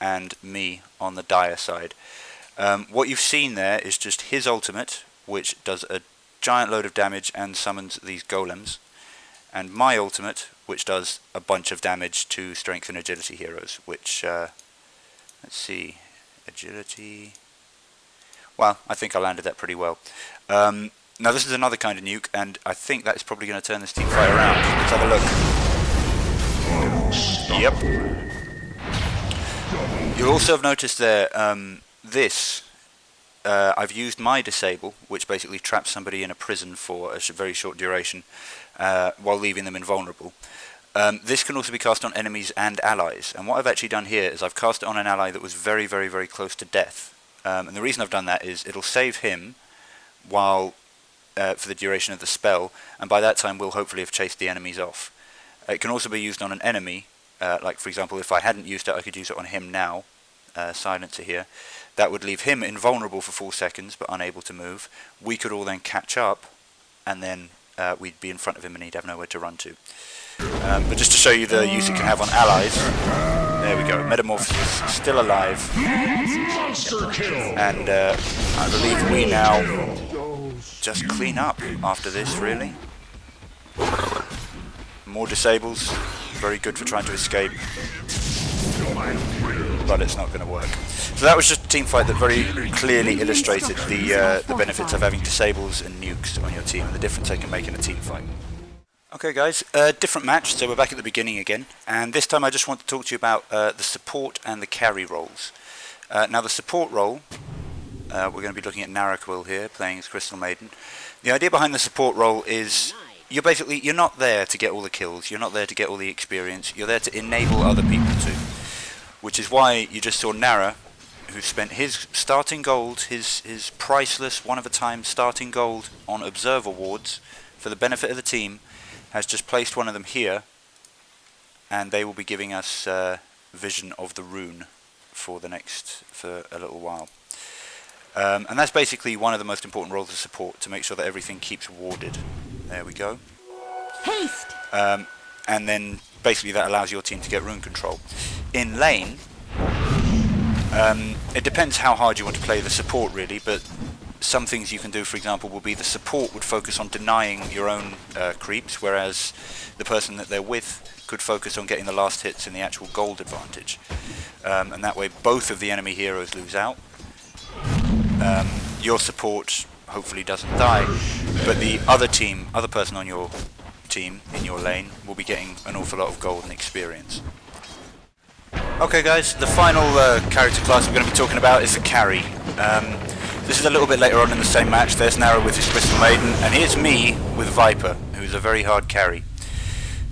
[SPEAKER 2] and me on the dire side. What you've seen there is just his ultimate, which does a giant load of damage and summons these golems, and my ultimate, which does a bunch of damage to strength and agility heroes, which, let's see, agility, well, I think I landed that pretty well. Now this is another kind of nuke, and I think that is probably going to turn this team fight around. Let's have a look. Yep. You'll also have noticed there, I've used my disable, which basically traps somebody in a prison for a very short duration, while leaving them invulnerable. This can also be cast on enemies and allies, and what I've actually done here is I've cast it on an ally that was very, very, very close to death. And the reason I've done that is it'll save him while for the duration of the spell, and by that time we'll hopefully have chased the enemies off. It can also be used on an enemy, like for example if I hadn't used it I could use it on him now, silencer here. That would leave him invulnerable for 4 seconds but unable to move. We could all then catch up and then we'd be in front of him and he'd have nowhere to run to. But just to show you the use it can have on allies, there we go, Metamorphosis still alive, and I believe we now just clean up after this really. More disables, very good for trying to escape, but it's not going to work. So that was just a team fight that very clearly illustrated the benefits of having disables and nukes on your team and the difference they can make in a team fight. Okay guys, different match, so we're back at the beginning again, and this time I just want to talk to you about the support and the carry roles. Now the support role, we're going to be looking at Naraquil here, playing as Crystal Maiden. The idea behind the support role is you're not there to get all the kills, you're not there to get all the experience, you're there to enable other people to. Which is why you just saw Nara, who spent his starting gold, his priceless one-of-a-time starting gold on Observer Wards for the benefit of the team, has just placed one of them here, and they will be giving us vision of the rune for a little while. And that's basically one of the most important roles of support, to make sure that everything keeps warded. There we go.
[SPEAKER 4] Haste!
[SPEAKER 2] And then basically that allows your team to get rune control. In lane, it depends how hard you want to play the support really, but some things you can do, for example, will be the support would focus on denying your own creeps, whereas the person that they're with could focus on getting the last hits and the actual gold advantage. And that way both of the enemy heroes lose out. Your support hopefully doesn't die, but the other person on your team in your lane will be getting an awful lot of gold and experience. Okay guys, the final character class we're going to be talking about is the carry. This is a little bit later on in the same match. There's Nara with his Crystal Maiden, and here's me with Viper, who's a very hard carry.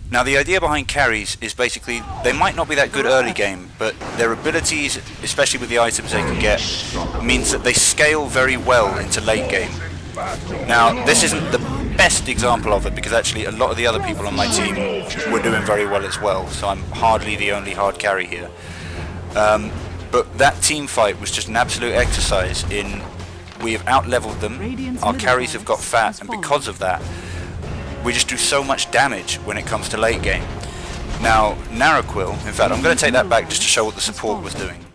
[SPEAKER 2] Now the idea behind carries is basically they might not be that good early game, but their abilities, especially with the items they can get, means that they scale very well into late game. Now this isn't the best example of it, because actually a lot of the other people on my team were doing very well as well, so I'm hardly the only hard carry here. But that team fight was just an absolute exercise in, we have out-leveled them, our carries have got fat, and because of that we just do so much damage when it comes to late game. Now Naraquil, in fact I'm going to take that back just to show what the support was doing.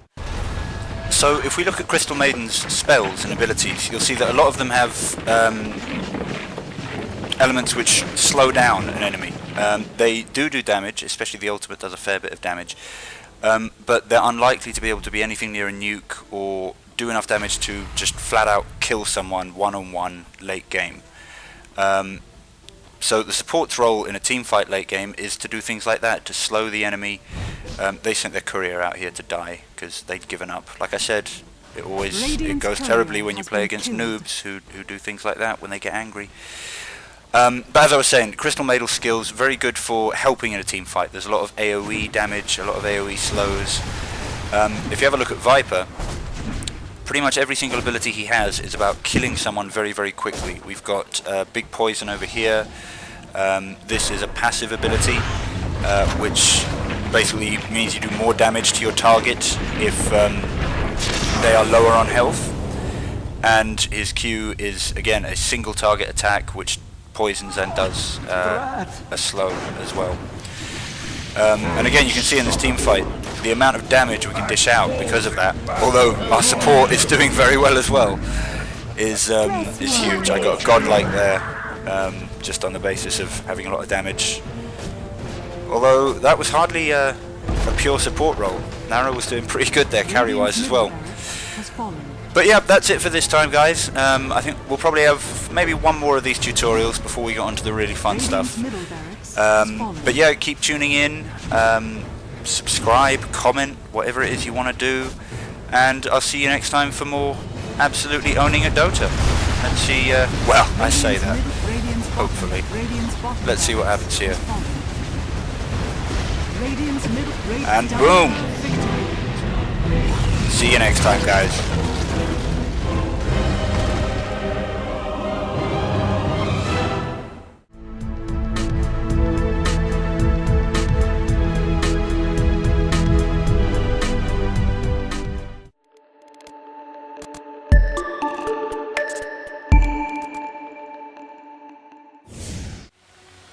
[SPEAKER 2] So if we look at Crystal Maiden's spells and abilities, you'll see that a lot of them have elements which slow down an enemy. They do damage, especially the ultimate does a fair bit of damage, but they're unlikely to be able to be anything near a nuke or do enough damage to just flat out kill someone one-on-one late game. So the support's role in a team fight late game is to do things like that, to slow the enemy. They sent their courier out here to die because they'd given up. Like I said, it goes terribly when you play against noobs who do things like that when they get angry. But as I was saying, Crystal Maiden skills very good for helping in a team fight. There's a lot of AoE damage, a lot of AoE slows. If you have a look at Viper, pretty much every single ability he has is about killing someone very, very quickly. We've got big poison over here. This is a passive ability, which basically means you do more damage to your target if they are lower on health. And his Q is again a single target attack, which poisons and does a slow as well. And again, you can see in this team fight the amount of damage we can dish out because of that, although our support is doing very well as well, is huge. I got a godlike there, just on the basis of having a lot of damage, although that was hardly a pure support role. Nara was doing pretty good there carry wise as well. But yeah, that's it for this time guys. I think we'll probably have maybe one more of these tutorials before we get on to the really fun stuff. But yeah, keep tuning in. subscribe, comment, whatever it is you want to do, and I'll see you next time for more absolutely owning a Dota. Let's see, well, I say that, hopefully. Let's see what happens here. And boom! See you next time, guys.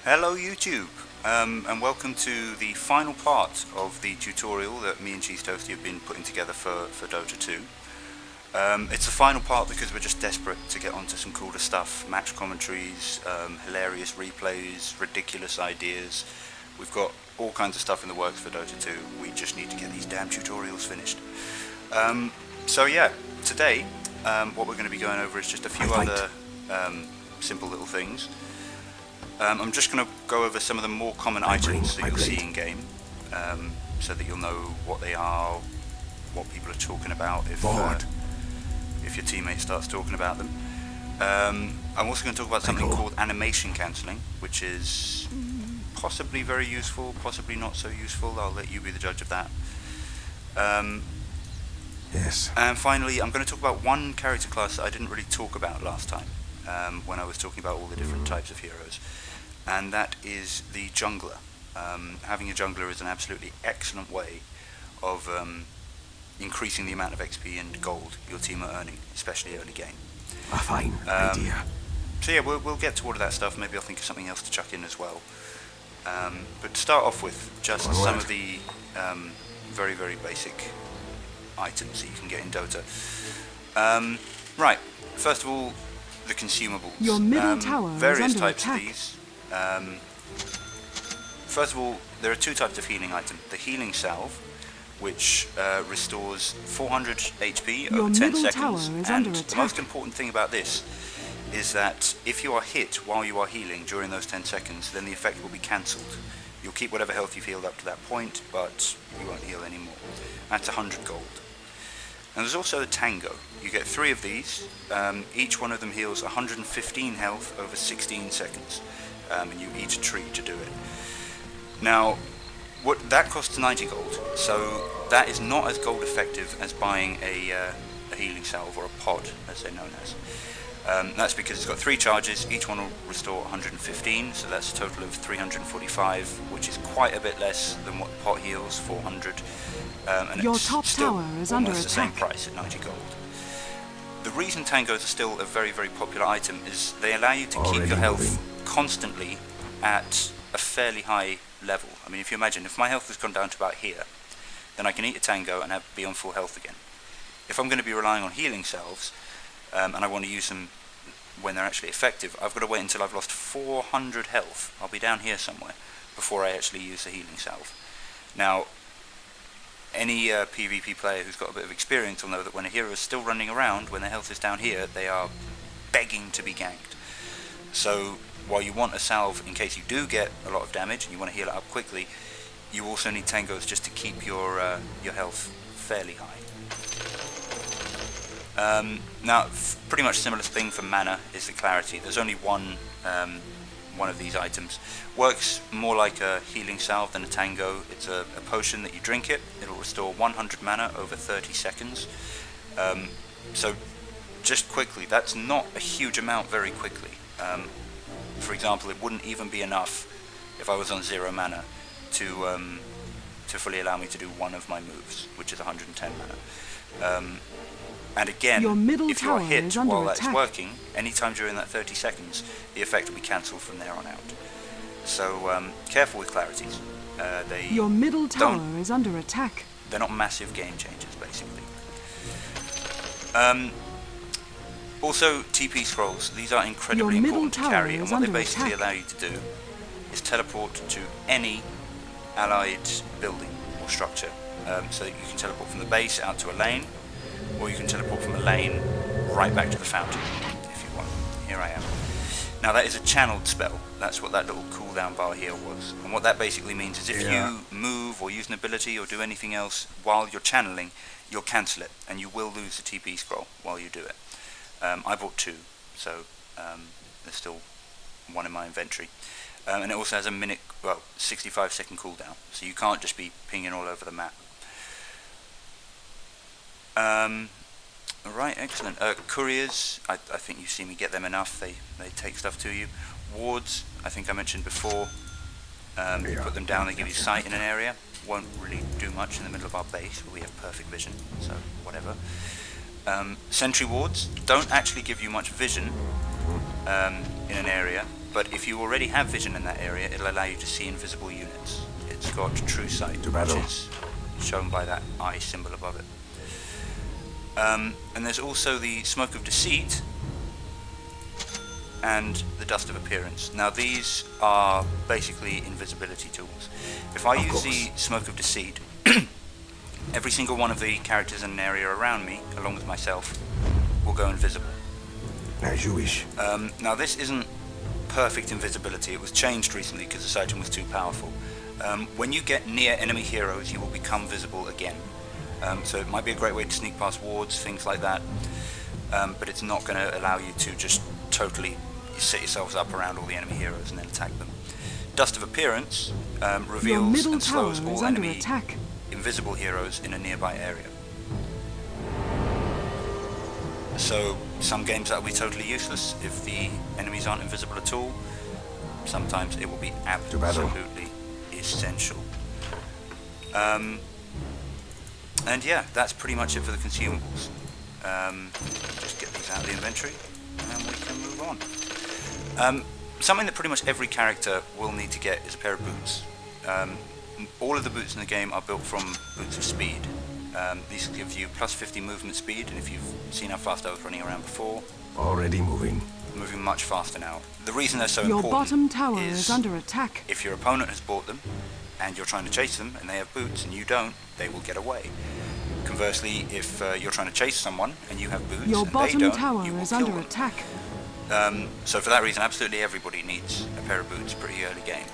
[SPEAKER 2] Hello YouTube, and welcome to the final part of the tutorial that me and Cheese Toasty have been putting together for Dota 2. It's the final part because we're just desperate to get onto some cooler stuff, match commentaries, hilarious replays, ridiculous ideas. We've got all kinds of stuff in the works for Dota 2, we just need to get these damn tutorials finished. So yeah, today what we're going to be going over is just a few other simple little things. I'm just going to go over some of the more common items that you'll see in game, so that you'll know what they are, what people are talking about if your teammate starts talking about them. I'm also going to talk about something called animation cancelling, which is possibly very useful, possibly not so useful. I'll let you be the judge of that.
[SPEAKER 5] Yes.
[SPEAKER 2] And finally, I'm going to talk about one character class that I didn't really talk about last time, when I was talking about all the different types of heroes. And that is the jungler. Having a jungler is an absolutely excellent way of increasing the amount of XP and gold your team are earning, especially early game.
[SPEAKER 5] A fine idea.
[SPEAKER 2] So yeah, we'll get to all of that stuff. Maybe I'll think of something else to chuck in as well. But to start off with, just some of the very, very basic items that you can get in Dota. Right, first of all, the consumables.
[SPEAKER 1] Your middle tower
[SPEAKER 2] various
[SPEAKER 1] is under
[SPEAKER 2] types
[SPEAKER 1] attack.
[SPEAKER 2] of these. First of all, there are two types of healing item. The healing salve, which restores 400 HP
[SPEAKER 1] Your
[SPEAKER 2] over 10
[SPEAKER 1] middle
[SPEAKER 2] seconds.
[SPEAKER 1] tower is
[SPEAKER 2] And
[SPEAKER 1] under
[SPEAKER 2] the
[SPEAKER 1] attack.
[SPEAKER 2] most important thing about this is that if you are hit while you are healing during those 10 seconds, then the effect will be cancelled. You'll keep whatever health you've healed up to that point, but you won't heal anymore. That's 100 gold. And there's also the Tango. You get 3 of these. Each one of them heals 115 health over 16 seconds. And you eat a tree to do it. Now, that costs 90 gold, so that is not as gold effective as buying a healing salve or a pod, as they're known as. That's because it's got 3 charges, each one will restore 115, so that's a total of 345, which is quite a bit less than what pot heals, 400. And
[SPEAKER 1] Your
[SPEAKER 2] it's
[SPEAKER 1] top
[SPEAKER 2] still
[SPEAKER 1] tower is under
[SPEAKER 2] almost the same
[SPEAKER 1] attack.
[SPEAKER 2] price at 90 gold. The reason tangos are still a very, very popular item is they allow you to keep your health constantly at a fairly high level. I mean, if you imagine, if my health has gone down to about here, then I can eat a tango and be on full health again. If I'm going to be relying on healing salves, and I want to use them when they're actually effective, I've got to wait until I've lost 400 health. I'll be down here somewhere before I actually use the healing salve. Now, any PvP player who's got a bit of experience will know that when a hero is still running around, when their health is down here, they are begging to be ganked. So while you want a salve in case you do get a lot of damage and you want to heal it up quickly, you also need tangos just to keep your health fairly high. Now, pretty much similar thing for mana is the clarity. There's only one of these items. Works more like a healing salve than a tango. It's a potion that you drink it. It'll restore 100 mana over 30 seconds. So just quickly, that's not a huge amount very quickly. For example, it wouldn't even be enough if I was on 0 mana to fully allow me to do one of my moves, which is 110 mana. And again,
[SPEAKER 1] Your middle
[SPEAKER 2] if you're
[SPEAKER 1] tower
[SPEAKER 2] hit
[SPEAKER 1] is under
[SPEAKER 2] while that's
[SPEAKER 1] attack.
[SPEAKER 2] working, anytime during that 30 seconds, the effect will be cancelled from there on out. So careful with clarities.
[SPEAKER 1] Your middle tower
[SPEAKER 2] don't-
[SPEAKER 1] is under attack.
[SPEAKER 2] They're not massive game changers, basically. Also, TP scrolls. These are incredibly
[SPEAKER 1] Your middle
[SPEAKER 2] important to
[SPEAKER 1] tower
[SPEAKER 2] carry, and
[SPEAKER 1] is
[SPEAKER 2] what they
[SPEAKER 1] under
[SPEAKER 2] basically
[SPEAKER 1] attack.
[SPEAKER 2] allow you to do is teleport to any allied building or structure. So that you can teleport from the base out to a lane, or you can teleport from a lane right back to the fountain, if you want. Here I am. Now that is a channeled spell. That's what that little cooldown bar here was. And what that basically means is if you move or use an ability or do anything else while you're channeling, you'll cancel it and you will lose the TP scroll while you do it. I bought 2, so there's still 1 in my inventory. And it also has a 65-second cooldown, so you can't just be pinging all over the map. Alright, excellent. Couriers, I think you've seen me get them enough. They take stuff to you. Wards, I think I mentioned before. You put them down, they give you sight in an area. Won't really do much in the middle of our base, but we have perfect vision, so whatever. Sentry wards don't actually give you much vision in an area, but if you already have vision in that area, it'll allow you to see invisible units. It's got true sight, which is shown by that eye symbol above it. And there's also the Smoke of Deceit and the Dust of Appearance. Now these are basically invisibility tools. If I use the Smoke of Deceit, every single one of the characters in an area around me, along with myself, will go invisible.
[SPEAKER 5] As you wish.
[SPEAKER 2] Now this isn't perfect invisibility. It was changed recently because this item was too powerful. When you get near enemy heroes, you will become visible again. So it might be a great way to sneak past wards, things like that, but it's not going to allow you to just totally set yourselves up around all the enemy heroes and then attack them. Dust of Appearance reveals and slows all enemy invisible heroes in a nearby area. So some games that will be totally useless if the enemies aren't invisible at all. Sometimes it will be absolutely essential. And yeah, that's pretty much it for the consumables. Just get these out of the inventory and we can move on. Something that pretty much every character will need to get is a pair of boots. All of the boots in the game are built from boots of speed. These give you plus 50 movement speed, and if you've seen how fast I was running around before,
[SPEAKER 5] already moving
[SPEAKER 2] much faster now. The reason they're so
[SPEAKER 1] Your
[SPEAKER 2] important
[SPEAKER 1] bottom tower is under attack.
[SPEAKER 2] If your opponent has bought them and you're trying to chase them and they have boots and you don't, they will get away. Conversely, if you're trying to chase someone and you have boots
[SPEAKER 1] Your
[SPEAKER 2] and they
[SPEAKER 1] bottom
[SPEAKER 2] don't,
[SPEAKER 1] tower
[SPEAKER 2] you will
[SPEAKER 1] is
[SPEAKER 2] kill
[SPEAKER 1] under
[SPEAKER 2] them.
[SPEAKER 1] attack.
[SPEAKER 2] So for that reason, absolutely everybody needs a pair of boots pretty early game.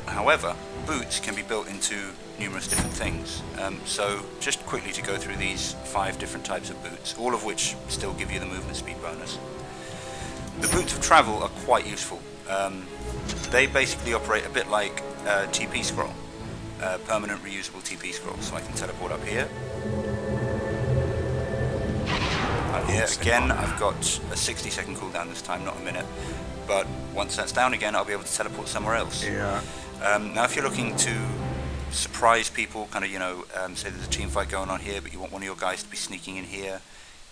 [SPEAKER 2] However, boots can be built into numerous different things. So just quickly to go through these 5 different types of boots, all of which still give you the movement speed bonus. The boots of travel are quite useful. They basically operate a bit like TP scroll, permanent reusable TP scroll. So I can teleport up here. Here again, I've got a 60-second cooldown this time, not a minute. But once that's down again, I'll be able to teleport somewhere else. Now if you're looking to surprise people, kind of, say there's a team fight going on here, but you want one of your guys to be sneaking in here,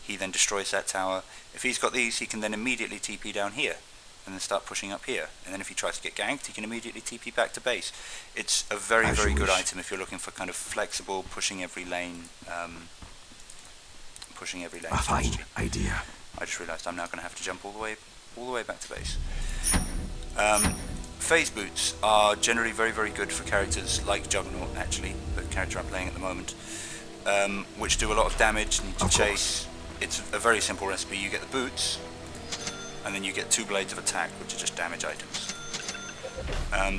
[SPEAKER 2] he then destroys that tower. If he's got these, he can then immediately TP down here, and then start pushing up here. And then if he tries to get ganked, he can immediately TP back to base. It's a very, very good item if you're looking for kind of flexible, pushing every lane.
[SPEAKER 5] A fine idea.
[SPEAKER 2] I just realised I'm now going to have to jump all the way back to base. Phase boots are generally very, very good for characters like Juggernaut, actually, the character I'm playing at the moment, which do a lot of damage, need to chase. It's a very simple recipe. You get the boots, and then you get 2 blades of attack, which are just damage items.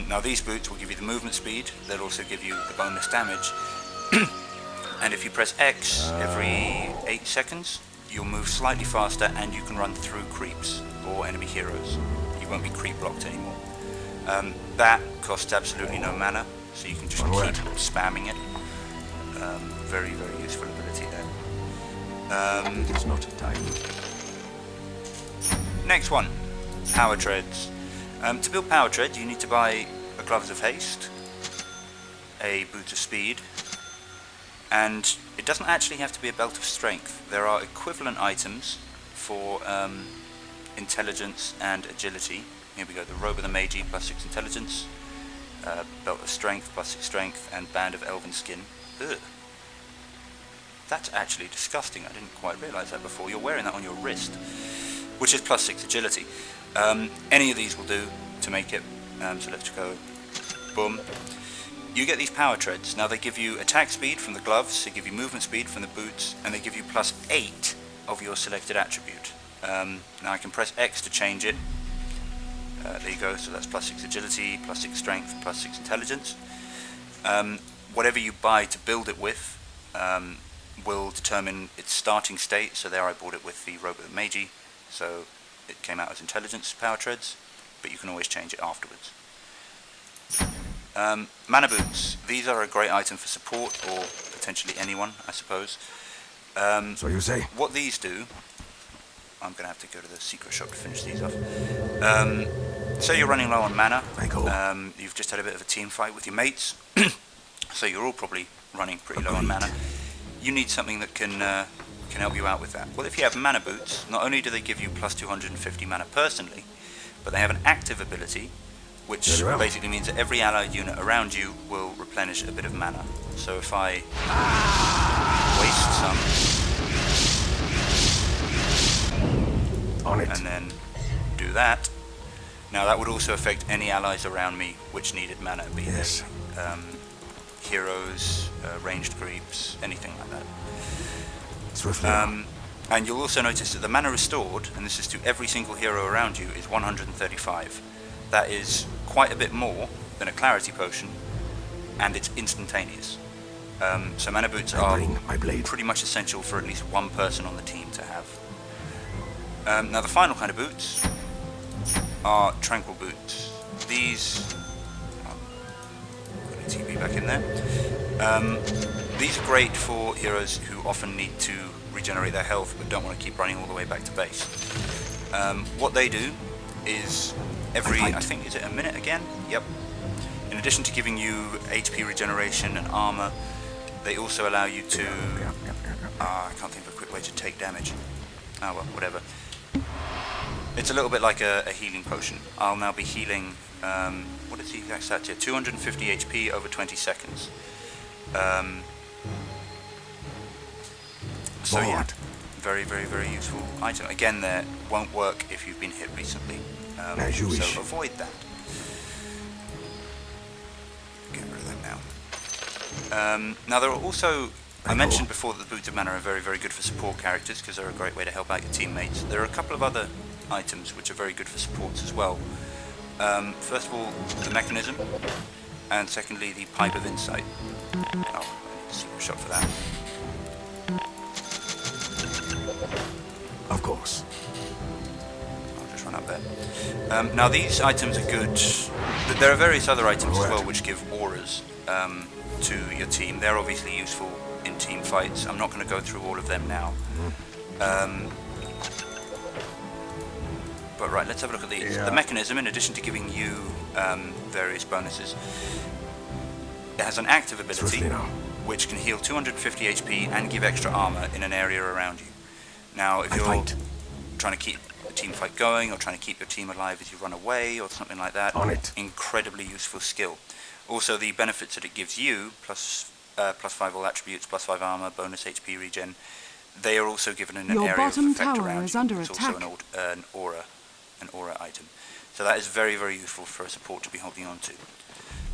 [SPEAKER 2] Now these boots will give you the movement speed, they'll also give you the bonus damage, and if you press X every 8 seconds, you'll move slightly faster and you can run through creeps or enemy heroes. You won't be creep blocked anymore. That costs absolutely no mana, so you can just keep spamming it. Very, very useful ability there.
[SPEAKER 5] It is not time.
[SPEAKER 2] Next one, Power Treads. To build Power Treads, you need to buy a Gloves of Haste, a Boot of Speed, and it doesn't actually have to be a Belt of Strength. There are equivalent items for Intelligence and Agility. Here we go, the Robe of the Magi, plus 6 Intelligence, Belt of Strength, plus 6 Strength, and Band of Elven Skin. Ugh. That's actually disgusting, I didn't quite realise that before. You're wearing that on your wrist, which is plus 6 Agility. Any of these will do to make it, so let's go, boom. You get these Power Treads. Now they give you attack speed from the gloves, they give you movement speed from the boots, and they give you plus 8 of your selected attribute. Now I can press X to change it, There you go, so that's +6 agility, +6 strength, +6 intelligence. Whatever you buy to build it with will determine its starting state. So there I bought it with the Robot Meiji, so it came out as intelligence power treads, but you can always change it afterwards. Mana boots. These are a great item for support, or potentially anyone, I suppose.
[SPEAKER 5] So you say?
[SPEAKER 2] What these do, I'm going to have to go to the secret shop to finish these off. Say you're running low on mana, you've just had a bit of a team fight with your mates, so you're all probably running pretty low on mana. You need something that can help you out with that. Well, if you have mana boots, not only do they give you plus 250 mana personally, but they have an active ability, which basically means that every allied unit around you will replenish a bit of mana. So if I waste some
[SPEAKER 5] On it.
[SPEAKER 2] and then do that, now that would also affect any allies around me which needed mana, be
[SPEAKER 5] Yes.
[SPEAKER 2] they heroes, ranged creeps, anything like that.
[SPEAKER 5] Swiftly.
[SPEAKER 2] And you'll also notice that the mana restored, and this is to every single hero around you, is 135. That is quite a bit more than a clarity potion, and it's instantaneous. So mana boots are pretty much essential for at least one person on the team to have. Now the final kind of boots are tranquil boots. These, put a TP back in there. These are great for heroes who often need to regenerate their health but don't want to keep running all the way back to base. What they do is every, I think, is it a minute again? Yep. In addition to giving you HP regeneration and armor, they also allow you to... I can't think of a quick way to take damage. Oh well, whatever. It's a little bit like a healing potion. I'll now be healing, what is the exact stat here? 250 HP over 20 seconds. So yeah, very, very, very useful item. Again, there won't work if you've been hit recently. So avoid that. Get rid of that now. Now there are also, I mentioned before that the Boots of Mana are very, very good for support characters because they're a great way to help out your teammates. There are a couple of other items which are very good for supports as well. First of all, the Mechanism, and secondly, the Pipe of Insight. Oh, I need a secret shot for that.
[SPEAKER 5] Of course.
[SPEAKER 2] I'll just run up there. Now these items are good, but there are various other items as well which give auras to your team. They're obviously useful in team fights. I'm not going to go through all of them now. But right, let's have a look at these. The Mechanism, in addition to giving you various bonuses, it has an active ability which can heal 250 HP and give extra armor in an area around you. Now, if you're trying to keep a team fight going or trying to keep your team alive as you run away or something like that, incredibly useful skill. Also, the benefits that it gives you, plus 5 all attributes, plus 5 armor, bonus HP regen, they are also given in an area of effect around you. It's also an aura item. So that is very, very useful for a support to be holding on to.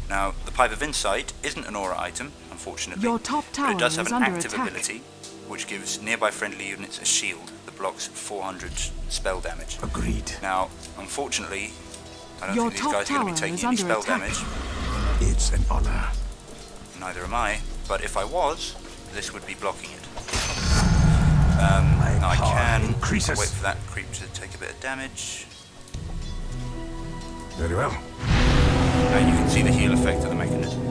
[SPEAKER 2] Now, the Pipe of Insight isn't an aura item, unfortunately,
[SPEAKER 1] Your top tower
[SPEAKER 2] but it does have
[SPEAKER 1] is
[SPEAKER 2] an
[SPEAKER 1] under
[SPEAKER 2] active
[SPEAKER 1] attack.
[SPEAKER 2] ability which gives nearby friendly units a shield that blocks 400 spell damage.
[SPEAKER 5] Agreed.
[SPEAKER 2] Now, unfortunately, I don't
[SPEAKER 1] Your
[SPEAKER 2] think these guys are going to be taking any spell damage.
[SPEAKER 5] It's an honor.
[SPEAKER 2] Neither am I, but if I was, this would be blocking it. Now I can wait for that creep to take a bit of damage.
[SPEAKER 5] Very well.
[SPEAKER 2] And you can see the heal effect of the Mechanism.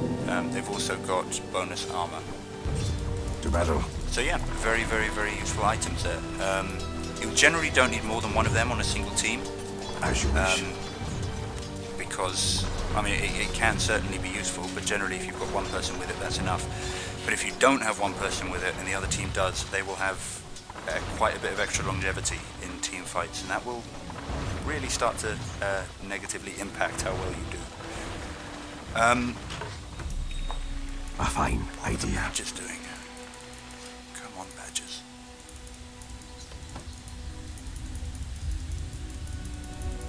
[SPEAKER 2] They've also got bonus armor.
[SPEAKER 5] To battle.
[SPEAKER 2] So yeah, very, very, very useful items there. You generally don't need more than one of them on a single team.
[SPEAKER 5] As you wish.
[SPEAKER 2] Because, I mean, it can certainly be useful, but generally if you've got one person with it, that's enough. But if you don't have one person with it and the other team does, they will have quite a bit of extra longevity in team fights, and that will really start to negatively impact how well you do.
[SPEAKER 5] A fine idea.
[SPEAKER 2] Badges doing? Come on, badges.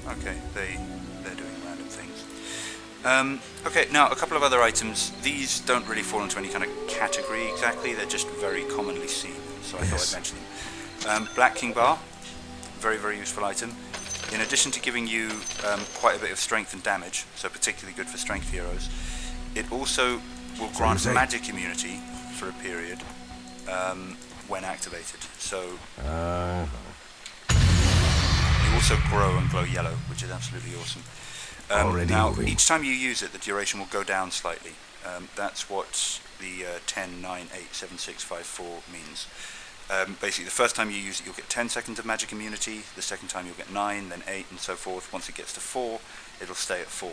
[SPEAKER 2] Okay, they're doing random things. Okay, now a couple of other items. These don't really fall into any kind of category exactly. They're just very commonly seen, so I thought I'd mention them. Black King Bar, very, very useful item. in addition to giving you quite a bit of strength and damage, so particularly good for strength heroes, it also will grant magic immunity for a period when activated. So you also grow and glow yellow, which is absolutely awesome. Now, each time you use it, the duration will go down slightly. That's what the 10, 9, 8, 7, 6, 5, 4 means. Basically, the first time you use it, you'll get 10 seconds of magic immunity. The second time, you'll get 9, then 8, and so forth. Once it gets to 4, it'll stay at 4.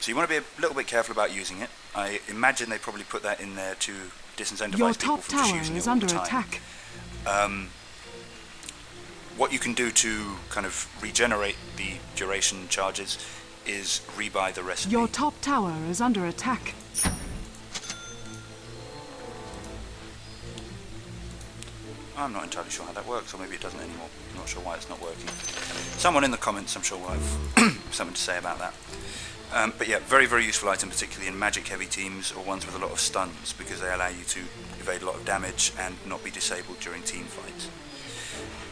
[SPEAKER 2] So you want to be a little bit careful about using it. I imagine they probably put that in there to disincentivize people from just using it all the time. What you can do to kind of regenerate the duration charges is rebuy the recipe.
[SPEAKER 1] Your top tower is under attack.
[SPEAKER 2] I'm not entirely sure how that works, or maybe it doesn't anymore. I'm not sure why it's not working. Someone in the comments, I'm sure, will have something to say about that. But yeah, very, very useful item, particularly in magic-heavy teams or ones with a lot of stuns, because they allow you to evade a lot of damage and not be disabled during team fights.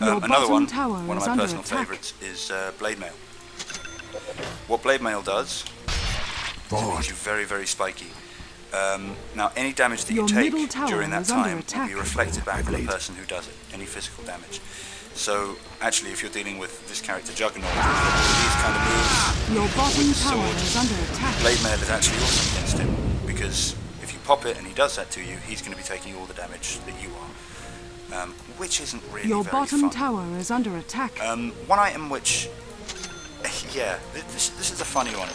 [SPEAKER 2] Another one of my personal favourites, is Blade Mail. What Blade Mail does is it makes you very, very spiky. Now, any damage that you take during that time will be reflected back on the person who does it, any physical damage. So, actually, if you're dealing with this character Juggernaut, these kind of moves,
[SPEAKER 1] your bottom
[SPEAKER 2] with the
[SPEAKER 1] tower
[SPEAKER 2] sword,
[SPEAKER 1] is under attack.
[SPEAKER 2] Blade Mail is actually awesome against him, because if you pop it and he does that to you, he's going to be taking all the damage that you are, which isn't really
[SPEAKER 1] your
[SPEAKER 2] very
[SPEAKER 1] bottom
[SPEAKER 2] fun.
[SPEAKER 1] tower is under attack.
[SPEAKER 2] One item which, yeah, this is a funny one.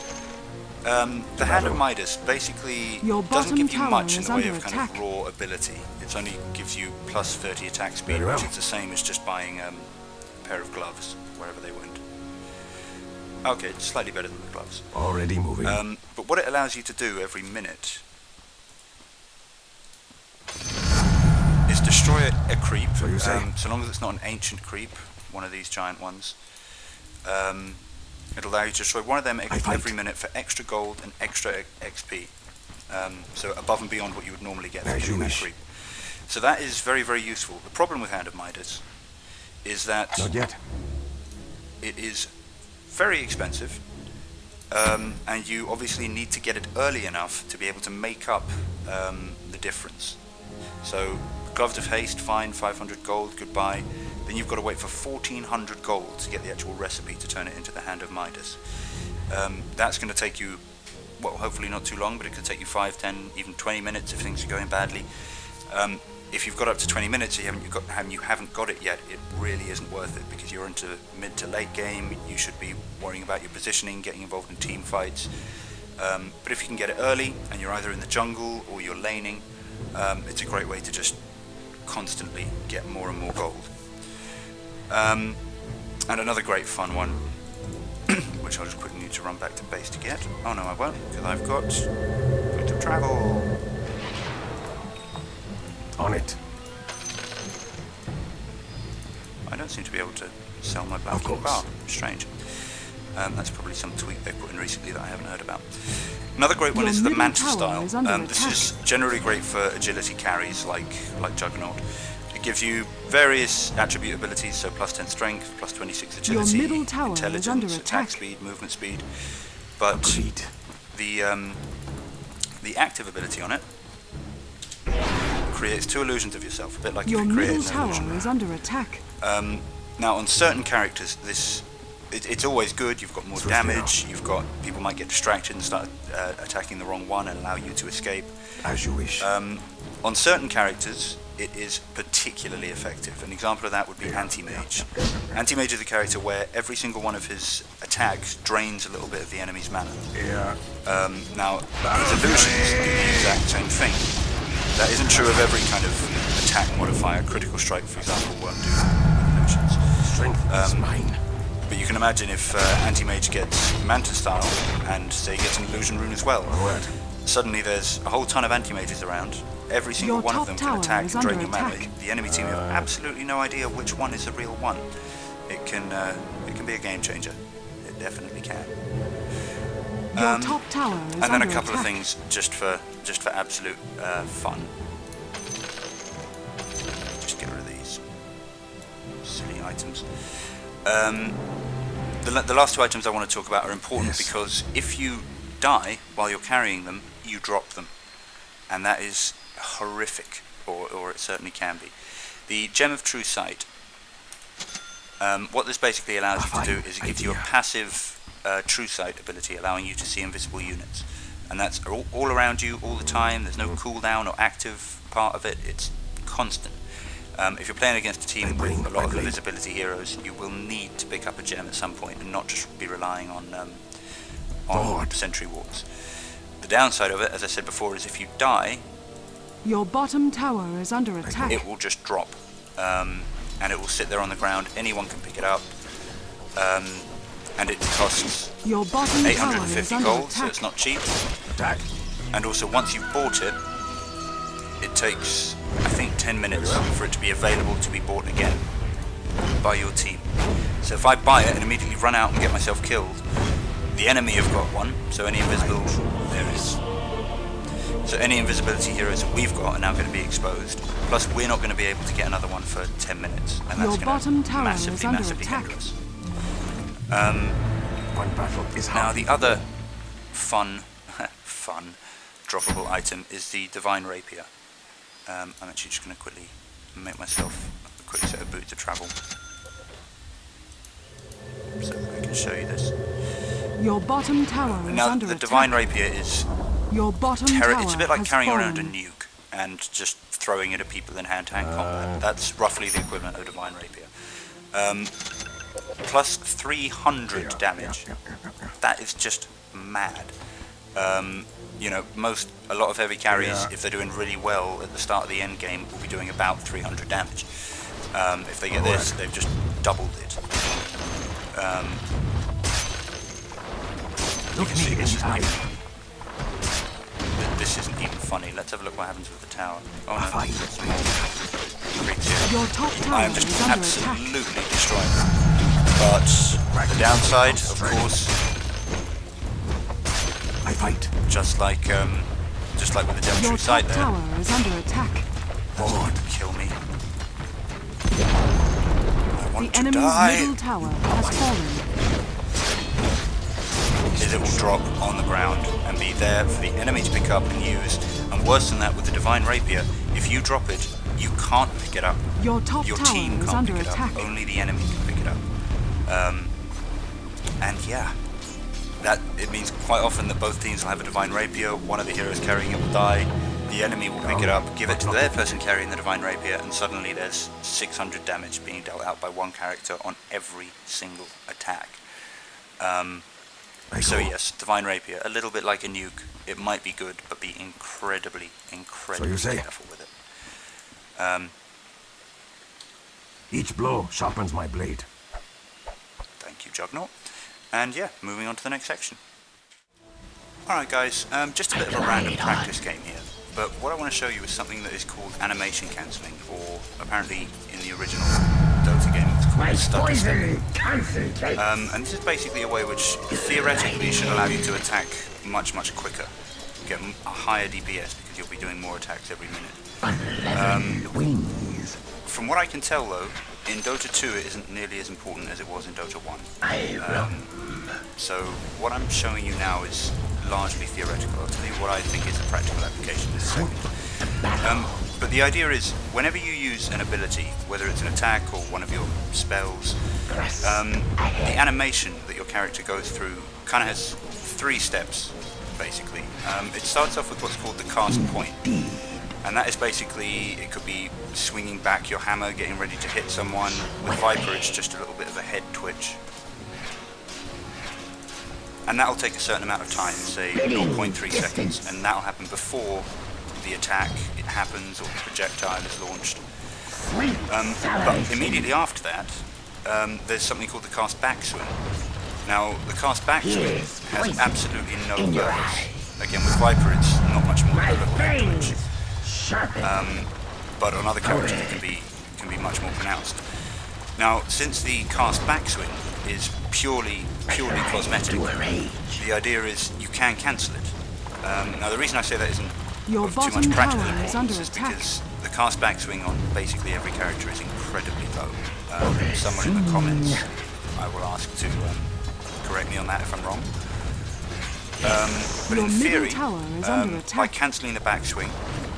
[SPEAKER 2] The Hand of Midas basically doesn't give you much in the way of kind of raw ability. It only gives you plus 30 attack speed, which is the same as just buying a pair of gloves wherever they went. Okay, it's slightly better than the gloves.
[SPEAKER 5] Already moving.
[SPEAKER 2] But what it allows you to do every minute is destroy a creep, so long as it's not an ancient creep, one of these giant ones. It'll allow you to destroy one of them every minute for extra gold and extra XP. So above and beyond what you would normally get for doing that creep. So that is very, very useful. The problem with Hand of Midas is that it is very expensive, and you obviously need to get it early enough to be able to make up the difference. So Gloves of Haste, fine, 500 gold, goodbye. Then you've got to wait for 1400 gold to get the actual recipe to turn it into the Hand of Midas. That's going to take you, well, hopefully not too long, but it could take you 5, 10, even 20 minutes if things are going badly. If you've got up to 20 minutes and you haven't got it yet, it really isn't worth it, because you're into mid to late game. You should be worrying about your positioning, getting involved in team fights. But if you can get it early and you're either in the jungle or you're laning, it's a great way to just constantly get more and more gold. And another great fun one, which I'll just quickly need to run back to base to get. Oh no, I won't, because I've got to travel.
[SPEAKER 5] On it.
[SPEAKER 2] I don't seem to be able to sell my blanking bar. Strange. That's probably some tweak they put in recently that I haven't heard about. Another great one is the Manta style. This is generally great for agility carries like Juggernaut. It gives you various attribute abilities, so plus 10 strength, plus 26 agility, intelligence, attack speed, movement speed. But the active ability on it creates 2 illusions of yourself, a bit like if you create an illusion.
[SPEAKER 1] Is under attack.
[SPEAKER 2] Now on certain characters, it's always good. You've got more damage. People might get distracted and start attacking the wrong one and allow you to escape.
[SPEAKER 5] As you wish.
[SPEAKER 2] On certain characters, it is particularly effective. An example of that would be Anti-Mage. Anti-Mage is a character where every single one of his attacks drains a little bit of the enemy's mana. Now, his illusions do the exact same thing. That isn't true of every kind of attack modifier. Critical Strike, for example, won't do illusions.
[SPEAKER 5] Strength is mine.
[SPEAKER 2] But you can imagine if Anti-Mage gets Manta style and say gets an illusion rune as well. Suddenly there's a whole ton of Anti-Mages around. Every single one of them can attack and drain your mana. The enemy team have absolutely no idea which one is the real one. It can be a game changer. It definitely can.
[SPEAKER 1] Your top tower is
[SPEAKER 2] and then a couple of things just for absolute fun. Just get rid of these silly items. The last two items I want to talk about are important
[SPEAKER 5] Yes.
[SPEAKER 2] because if you die while you're carrying them, you drop them. And that is horrific, or it certainly can be. The Gem of True Sight. What this basically allows you to do is it gives you a passive True Sight ability, allowing you to see invisible units. And that's all around you all the time. There's no cooldown or active part of it. It's constant. If you're playing against a team with a lot of invisibility heroes, you will need to pick up a gem at some point and not just be relying on sentry walks. The downside of it, as I said before, is if you die,
[SPEAKER 1] Your bottom tower is under attack.
[SPEAKER 2] it will just drop. And it will sit there on the ground. Anyone can pick it up. And it costs
[SPEAKER 1] Your bottom tower is
[SPEAKER 2] 850
[SPEAKER 1] under
[SPEAKER 2] gold, so
[SPEAKER 1] attack.
[SPEAKER 2] it's not cheap.
[SPEAKER 5] Attack.
[SPEAKER 2] And also, once you've bought it, it takes, I think, 10 minutes for it to be available to be bought again by your team. So if I buy it and immediately run out and get myself killed, the enemy have got one, so any invisible... There is. So any invisibility heroes that we've got are now going to be exposed. Plus, we're not going to be able to get another one for 10 minutes. And that's
[SPEAKER 1] Your
[SPEAKER 2] going
[SPEAKER 1] bottom
[SPEAKER 2] to
[SPEAKER 1] tower is
[SPEAKER 2] massively,
[SPEAKER 1] under
[SPEAKER 2] massively
[SPEAKER 1] attack.
[SPEAKER 2] hinder us.
[SPEAKER 5] One battle is
[SPEAKER 2] Now,
[SPEAKER 5] hard.
[SPEAKER 2] the other fun droppable item is the Divine Rapier. I'm actually just going to quickly make myself a quick set of boots of travel so that I can show you this.
[SPEAKER 1] Your bottom tower is
[SPEAKER 2] Now,
[SPEAKER 1] under
[SPEAKER 2] the
[SPEAKER 1] attack.
[SPEAKER 2] Divine Rapier is
[SPEAKER 1] Your bottom tower
[SPEAKER 2] it's a bit like
[SPEAKER 1] has
[SPEAKER 2] carrying around a
[SPEAKER 1] fallen.
[SPEAKER 2] nuke and just throwing it at people in hand-to-hand combat. That's roughly the equivalent of Divine Rapier. Plus 300 damage. That is just mad. You know, a lot of heavy carries, if they're doing really well at the start of the end game, will be doing about 300 damage. If they get this, they've just doubled it. You can see this isn't even funny. Let's have a look what happens with the tower. Oh no.
[SPEAKER 1] Your top tower
[SPEAKER 2] I am just
[SPEAKER 1] is under
[SPEAKER 2] absolutely
[SPEAKER 1] attack.
[SPEAKER 2] destroying them. But the downside, of course,
[SPEAKER 5] I fight.
[SPEAKER 2] just like with the Gem of
[SPEAKER 1] Your
[SPEAKER 2] True Sight
[SPEAKER 1] top
[SPEAKER 2] there,
[SPEAKER 1] tower is under attack.
[SPEAKER 5] Forward.
[SPEAKER 2] kill me. I
[SPEAKER 1] The
[SPEAKER 2] want to
[SPEAKER 1] enemy's
[SPEAKER 2] die.
[SPEAKER 1] middle tower has fallen.
[SPEAKER 2] Is it will drop on the ground and be there for the enemy to pick up and use. And worse than that, with the Divine Rapier, if you drop it, you can't pick it up.
[SPEAKER 1] Your top
[SPEAKER 2] Your
[SPEAKER 1] tower
[SPEAKER 2] team
[SPEAKER 1] is
[SPEAKER 2] can't
[SPEAKER 1] under
[SPEAKER 2] pick it
[SPEAKER 1] attack.
[SPEAKER 2] up. Only the enemy can pick it up. And yeah, it means quite often that both teams will have a Divine Rapier. One of the heroes carrying it will die. The enemy will pick it up, give it to their person carrying the Divine Rapier, and suddenly there's 600 damage being dealt out by one character on every single attack. So yes, Divine Rapier, a little bit like a nuke. It might be good, but be incredibly
[SPEAKER 5] say?
[SPEAKER 2] careful with it.
[SPEAKER 5] Each blow sharpens my blade.
[SPEAKER 2] Thank you, Juggernaut. And yeah, moving on to the next section. Alright guys, just a bit of a random practice game here, but what I want to show you is something that is called animation cancelling, or apparently in the original Dota game it's called stutter stepping. And this is basically a way which theoretically should allow you to attack much quicker, get a higher DPS because you'll be doing more attacks every minute. From what I can tell though, in Dota 2 it isn't nearly as important as it was in Dota 1. So what I'm showing you now is largely theoretical. I'll tell you what I think is a practical application in a second. But the idea is, whenever you use an ability, whether it's an attack or one of your spells, the animation that your character goes through kind of has 3 steps, basically. It starts off with what's called the cast point. And that is basically, it could be swinging back your hammer, getting ready to hit someone. With Viper, it's just a little bit of a head twitch. And that'll take a certain amount of time, say 0.3 seconds, and that'll happen before the attack happens or the projectile is launched. But immediately after that, there's something called the cast backswing. Now, the cast backswing has absolutely no burst. Again, with Viper, it's not much more than a little head twitch. But on other characters it can be much more pronounced. Now, since the cast backswing is purely cosmetic, the idea is you can cancel it. Now, the reason I say that isn't
[SPEAKER 1] Your
[SPEAKER 2] of too much
[SPEAKER 1] bottom
[SPEAKER 2] practical
[SPEAKER 1] tower is
[SPEAKER 2] importance
[SPEAKER 1] under
[SPEAKER 2] is
[SPEAKER 1] attack.
[SPEAKER 2] because the cast backswing on basically every character is incredibly low. Someone in the comments I will ask to correct me on that if I'm wrong. But
[SPEAKER 1] Your
[SPEAKER 2] in
[SPEAKER 1] middle
[SPEAKER 2] theory,
[SPEAKER 1] tower is under
[SPEAKER 2] by
[SPEAKER 1] attack.
[SPEAKER 2] cancelling the backswing,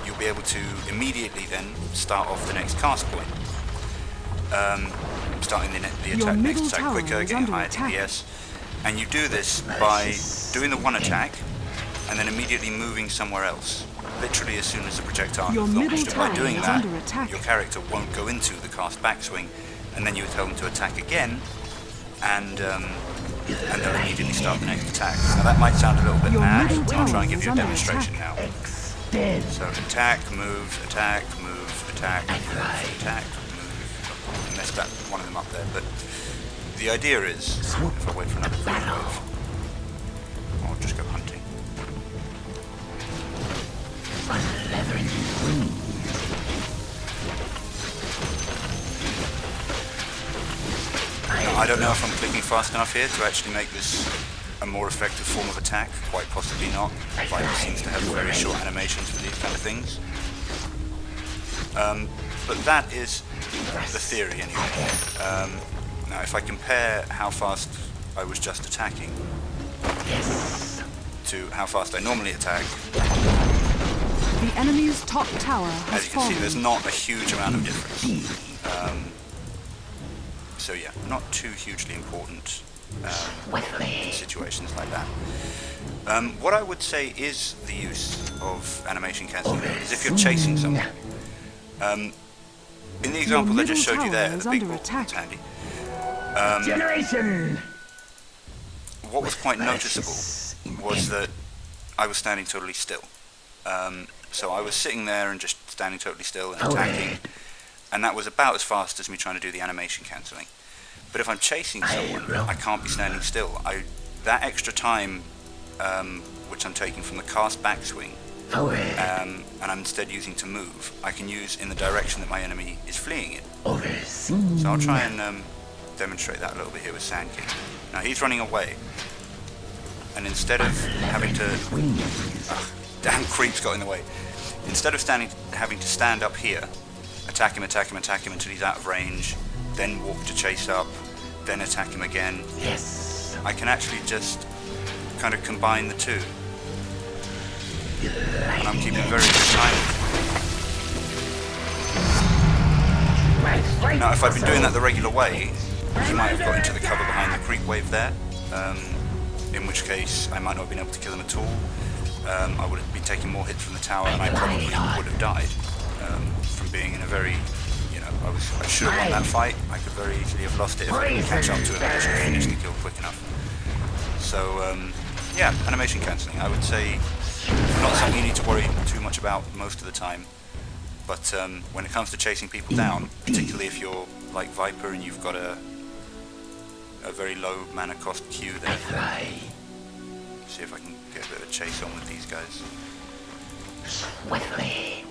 [SPEAKER 2] you'll be able to immediately then start off the next cast point. Starting the next
[SPEAKER 1] middle
[SPEAKER 2] attack
[SPEAKER 1] tower
[SPEAKER 2] quicker,
[SPEAKER 1] is
[SPEAKER 2] getting
[SPEAKER 1] under
[SPEAKER 2] higher
[SPEAKER 1] attack.
[SPEAKER 2] DPS. And you do this by doing the one attack and then immediately moving somewhere else. Literally as soon as the projectile
[SPEAKER 1] Your
[SPEAKER 2] is
[SPEAKER 1] middle
[SPEAKER 2] launched. And by
[SPEAKER 1] tower
[SPEAKER 2] doing
[SPEAKER 1] is
[SPEAKER 2] that,
[SPEAKER 1] under attack.
[SPEAKER 2] your character won't go into the cast backswing, and then you would tell them to attack again, and they'll immediately start the next attack. Now that might sound a little bit
[SPEAKER 1] Your
[SPEAKER 2] mad,
[SPEAKER 1] middle
[SPEAKER 2] but I'll try
[SPEAKER 1] tower
[SPEAKER 2] and give
[SPEAKER 1] is
[SPEAKER 2] you a
[SPEAKER 1] under
[SPEAKER 2] demonstration
[SPEAKER 1] attack.
[SPEAKER 2] now. So attack, move, attack, move, attack, move, attack, move. I messed that one of them up there, but the idea is, if I wait for another creep wave, I'll just go hunting. Now, I don't know if I'm clicking fast enough here to actually make this a more effective form of attack. Quite possibly not. Viper seems to have very short animations for these kind of things. But that is the theory anyway. Now if I compare how fast I was just attacking to how fast I normally attack,
[SPEAKER 1] The enemy's top tower has
[SPEAKER 2] as you can see,
[SPEAKER 1] fallen.
[SPEAKER 2] there's not a huge amount of difference. So yeah, not too hugely important in situations like that. What I would say is the use of animation cancelling is if you're chasing someone. In the example I just showed you there,
[SPEAKER 1] middle
[SPEAKER 2] the big
[SPEAKER 1] tower
[SPEAKER 2] ball,
[SPEAKER 1] is under
[SPEAKER 2] that's handy. What was quite noticeable was that I was standing totally still. So I was sitting there and just standing totally still and attacking, and that was about as fast as me trying to do the animation cancelling. But if I'm chasing someone, I can't be standing still. That extra time, which I'm taking from the cast backswing, and I'm instead using to move, I can use in the direction that my enemy is fleeing in. So I'll try and demonstrate that a little bit here with Sand King. Now he's running away, and instead of having to... damn creeps got in the way. Instead of having to stand up here, attack him until he's out of range, then walk to chase up, then attack him again, I can actually just kind of combine the two. And I'm keeping very good time. Now if I'd been doing that the regular way, he might have got into the cover behind the creep wave there, in which case I might not have been able to kill him at all. I would have been taking more hits from the tower, and I probably would have died from being in a very, I should have won that fight. I could very easily have lost it if I didn't catch up to him and actually finish the kill quick enough. So yeah, animation cancelling, I would say not something you need to worry too much about most of the time. But when it comes to chasing people down, particularly if you're like Viper and you've got a very low mana cost Q there. See if I can get a bit of a chase on with these guys. Here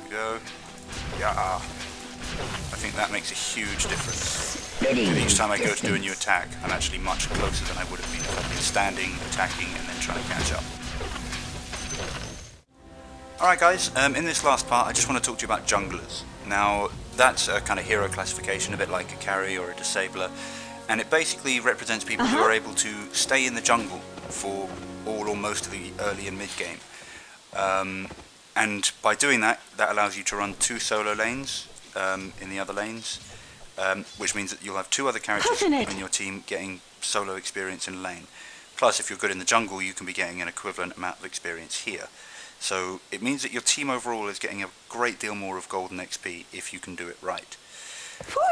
[SPEAKER 2] we go. Yeah. I think that makes a huge difference. Each time I go to do a new attack, I'm actually much closer than I would have been if I'd been standing, attacking, and then trying to catch up. Alright guys, in this last part I just want to talk to you about junglers. Now that's a kind of hero classification, a bit like a carry or a disabler, and it basically represents people who are able to stay in the jungle for all or most of the early and mid game. And by doing that, that allows you to run 2 solo lanes in the other lanes, which means that you'll have 2 other characters in your team getting solo experience in lane. Plus, if you're good in the jungle, you can be getting an equivalent amount of experience here. So it means that your team overall is getting a great deal more of golden XP if you can do it right.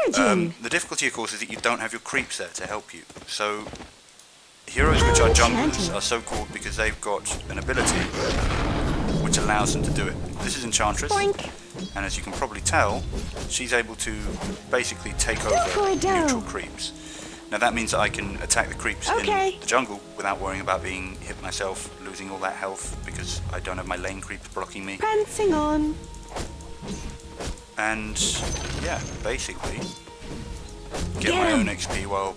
[SPEAKER 2] The difficulty, of course, is that you don't have your creeps there to help you. So heroes which are junglers are so called because they've got an ability which allows them to do it. This is Enchantress, and as you can probably tell, she's able to basically take over neutral creeps. Now that means that I can attack the creeps in the jungle without worrying about being hit myself, losing all that health because I don't have my lane creeps blocking me.
[SPEAKER 4] Prancing on.
[SPEAKER 2] And yeah, basically get my own XP. Well,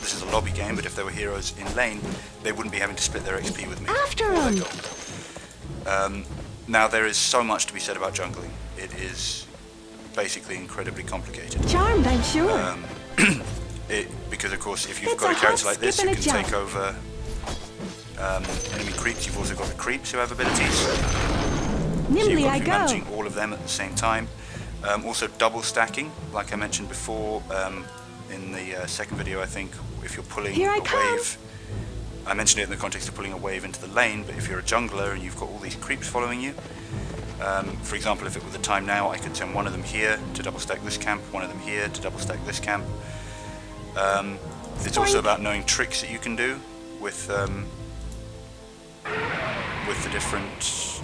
[SPEAKER 2] this is a lobby game, but if there were heroes in lane, they wouldn't be having to split their XP with me.
[SPEAKER 4] After
[SPEAKER 2] or their gold. Now there is so much to be said about jungling. It is basically incredibly complicated.
[SPEAKER 4] Charmed, I'm sure.
[SPEAKER 2] because of course if you've
[SPEAKER 4] It's
[SPEAKER 2] got
[SPEAKER 4] a
[SPEAKER 2] a character
[SPEAKER 4] hop,
[SPEAKER 2] like this
[SPEAKER 4] skip,
[SPEAKER 2] who
[SPEAKER 4] and
[SPEAKER 2] can
[SPEAKER 4] a
[SPEAKER 2] take
[SPEAKER 4] jump.
[SPEAKER 2] over enemy creeps, you've also got the creeps who have abilities. So you've
[SPEAKER 4] Nimbly
[SPEAKER 2] got
[SPEAKER 4] I
[SPEAKER 2] to be
[SPEAKER 4] go.
[SPEAKER 2] managing all of them at the same time. Also double stacking, like I mentioned before in the second video I think, if you're pulling
[SPEAKER 4] Here I
[SPEAKER 2] a
[SPEAKER 4] come.
[SPEAKER 2] wave. I mentioned it in the context of pulling a wave into the lane, but if you're a jungler and you've got all these creeps following you, for example, if it were the time now, I could send one of them here to double stack this camp, one of them here to double stack this camp. It's also about knowing tricks that you can do with the different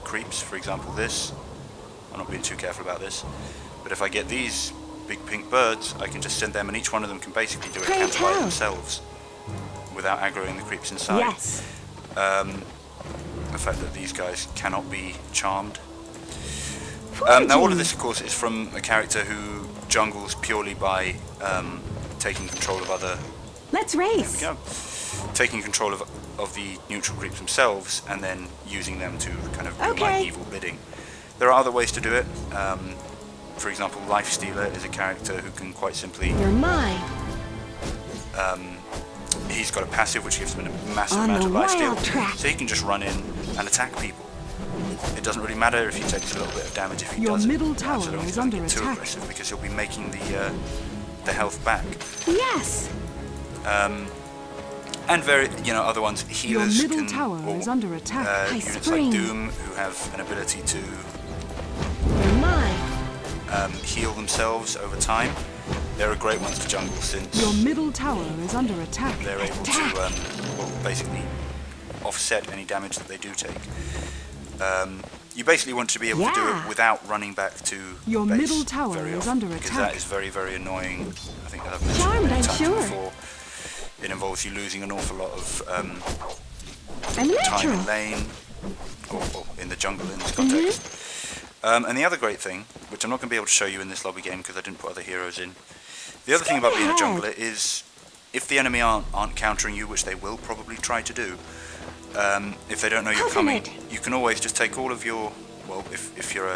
[SPEAKER 2] creeps. For example, this. I'm not being too careful about this, but if I get these big pink birds, I can just send them, and each one of them can basically do a
[SPEAKER 4] Pray
[SPEAKER 2] camp by
[SPEAKER 4] tell.
[SPEAKER 2] themselves without aggroing the creeps inside.
[SPEAKER 4] Yes.
[SPEAKER 2] The fact that these guys cannot be charmed.
[SPEAKER 4] Foraging.
[SPEAKER 2] Now all of this of course is from a character who jungles purely by taking control of other,
[SPEAKER 4] Let's
[SPEAKER 2] there we
[SPEAKER 4] race.
[SPEAKER 2] go, taking control of the neutral creeps themselves and then using them to kind of do my
[SPEAKER 4] Okay.
[SPEAKER 2] evil bidding. There are other ways to do it. For example, Lifestealer is a character who can quite simply,
[SPEAKER 4] You're mine.
[SPEAKER 2] he's got a passive which gives him a massive
[SPEAKER 4] On
[SPEAKER 2] amount
[SPEAKER 4] the
[SPEAKER 2] of
[SPEAKER 4] wild
[SPEAKER 2] lifesteal,
[SPEAKER 4] track.
[SPEAKER 2] so he can just run in and attack people. It doesn't really matter if he takes a little bit of damage if he
[SPEAKER 1] Your
[SPEAKER 2] doesn't.
[SPEAKER 1] middle
[SPEAKER 2] Perhaps
[SPEAKER 1] tower
[SPEAKER 2] I don't
[SPEAKER 1] is
[SPEAKER 2] want to
[SPEAKER 1] under
[SPEAKER 2] get too
[SPEAKER 1] attack.
[SPEAKER 2] aggressive because he'll be making the health back.
[SPEAKER 4] Yes.
[SPEAKER 2] And very, other ones,
[SPEAKER 1] Your
[SPEAKER 2] healers
[SPEAKER 1] middle
[SPEAKER 2] can,
[SPEAKER 1] tower
[SPEAKER 2] or,
[SPEAKER 1] is under attack.
[SPEAKER 4] I
[SPEAKER 2] units
[SPEAKER 4] spring.
[SPEAKER 2] like Doom who have an ability to
[SPEAKER 4] You're mine.
[SPEAKER 2] heal themselves over time. They're a great ones to jungle since
[SPEAKER 1] Your middle tower is under attack.
[SPEAKER 2] they're able to basically offset any damage that they do take. You basically want to be able to do
[SPEAKER 4] Yeah.
[SPEAKER 2] it without running back to
[SPEAKER 1] Your
[SPEAKER 2] base
[SPEAKER 1] middle tower
[SPEAKER 2] very
[SPEAKER 1] is
[SPEAKER 2] often,
[SPEAKER 1] under
[SPEAKER 2] because
[SPEAKER 1] attack.
[SPEAKER 2] that is very, very annoying. I think I've mentioned
[SPEAKER 4] Charmed,
[SPEAKER 2] it many
[SPEAKER 4] I'm
[SPEAKER 2] times
[SPEAKER 4] sure.
[SPEAKER 2] before. It involves you losing an awful lot of
[SPEAKER 4] I'm
[SPEAKER 2] time
[SPEAKER 4] natural.
[SPEAKER 2] in lane, or in the jungle in this context. And the other great thing, which I'm not going to be able to show you in this lobby game because I didn't put other heroes in. The other thing about being a
[SPEAKER 4] ahead.
[SPEAKER 2] jungler is, if the enemy aren't countering you, which they will probably try to do, if they don't know you're coming,
[SPEAKER 4] Covenant.
[SPEAKER 2] you can always just take all of your, well, if you're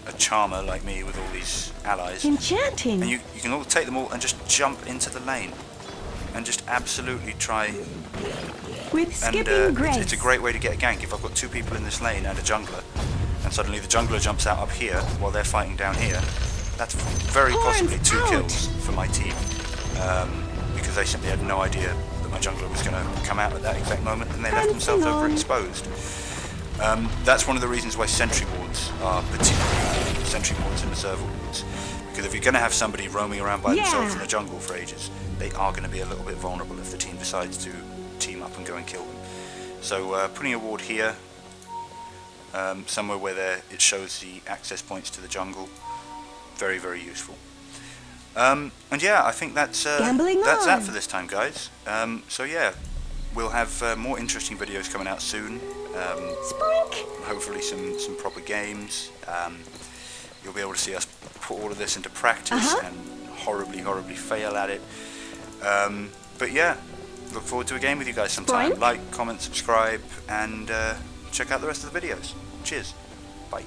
[SPEAKER 2] a charmer like me with all these allies,
[SPEAKER 4] Enchanting.
[SPEAKER 2] and you can all take them all and just jump into the lane, and just absolutely try.
[SPEAKER 4] With
[SPEAKER 2] And
[SPEAKER 4] skipping grace.
[SPEAKER 2] it's a great way to get a gank. If I've got two people in this lane and a jungler, and suddenly the jungler jumps out up here while they're fighting down here, that's very
[SPEAKER 4] Horns
[SPEAKER 2] possibly 2
[SPEAKER 4] out.
[SPEAKER 2] kills for my team, because they simply had no idea that my jungler was going to come out at that exact moment, and they left themselves
[SPEAKER 4] Dancing on.
[SPEAKER 2] overexposed. That's one of the reasons why sentry wards are particularly good, sentry wards and observer wards, because if you're going to have somebody roaming around by themselves in
[SPEAKER 4] Yeah.
[SPEAKER 2] the jungle for ages, they are going to be a little bit vulnerable if the team decides to team up and go and kill them. So putting a ward here, somewhere where it shows the access points to the jungle, very, very useful. And yeah, I think that's
[SPEAKER 4] Gambling
[SPEAKER 2] that
[SPEAKER 4] on.
[SPEAKER 2] for this time, guys. So yeah, we'll have more interesting videos coming out soon.
[SPEAKER 4] Sprink.
[SPEAKER 2] Hopefully some proper games. You'll be able to see us put all of this into practice and horribly fail at it. But yeah, look forward to a game with you guys sometime.
[SPEAKER 4] Sprink.
[SPEAKER 2] Like, comment, subscribe, and check out the rest of the videos. Cheers. Bye.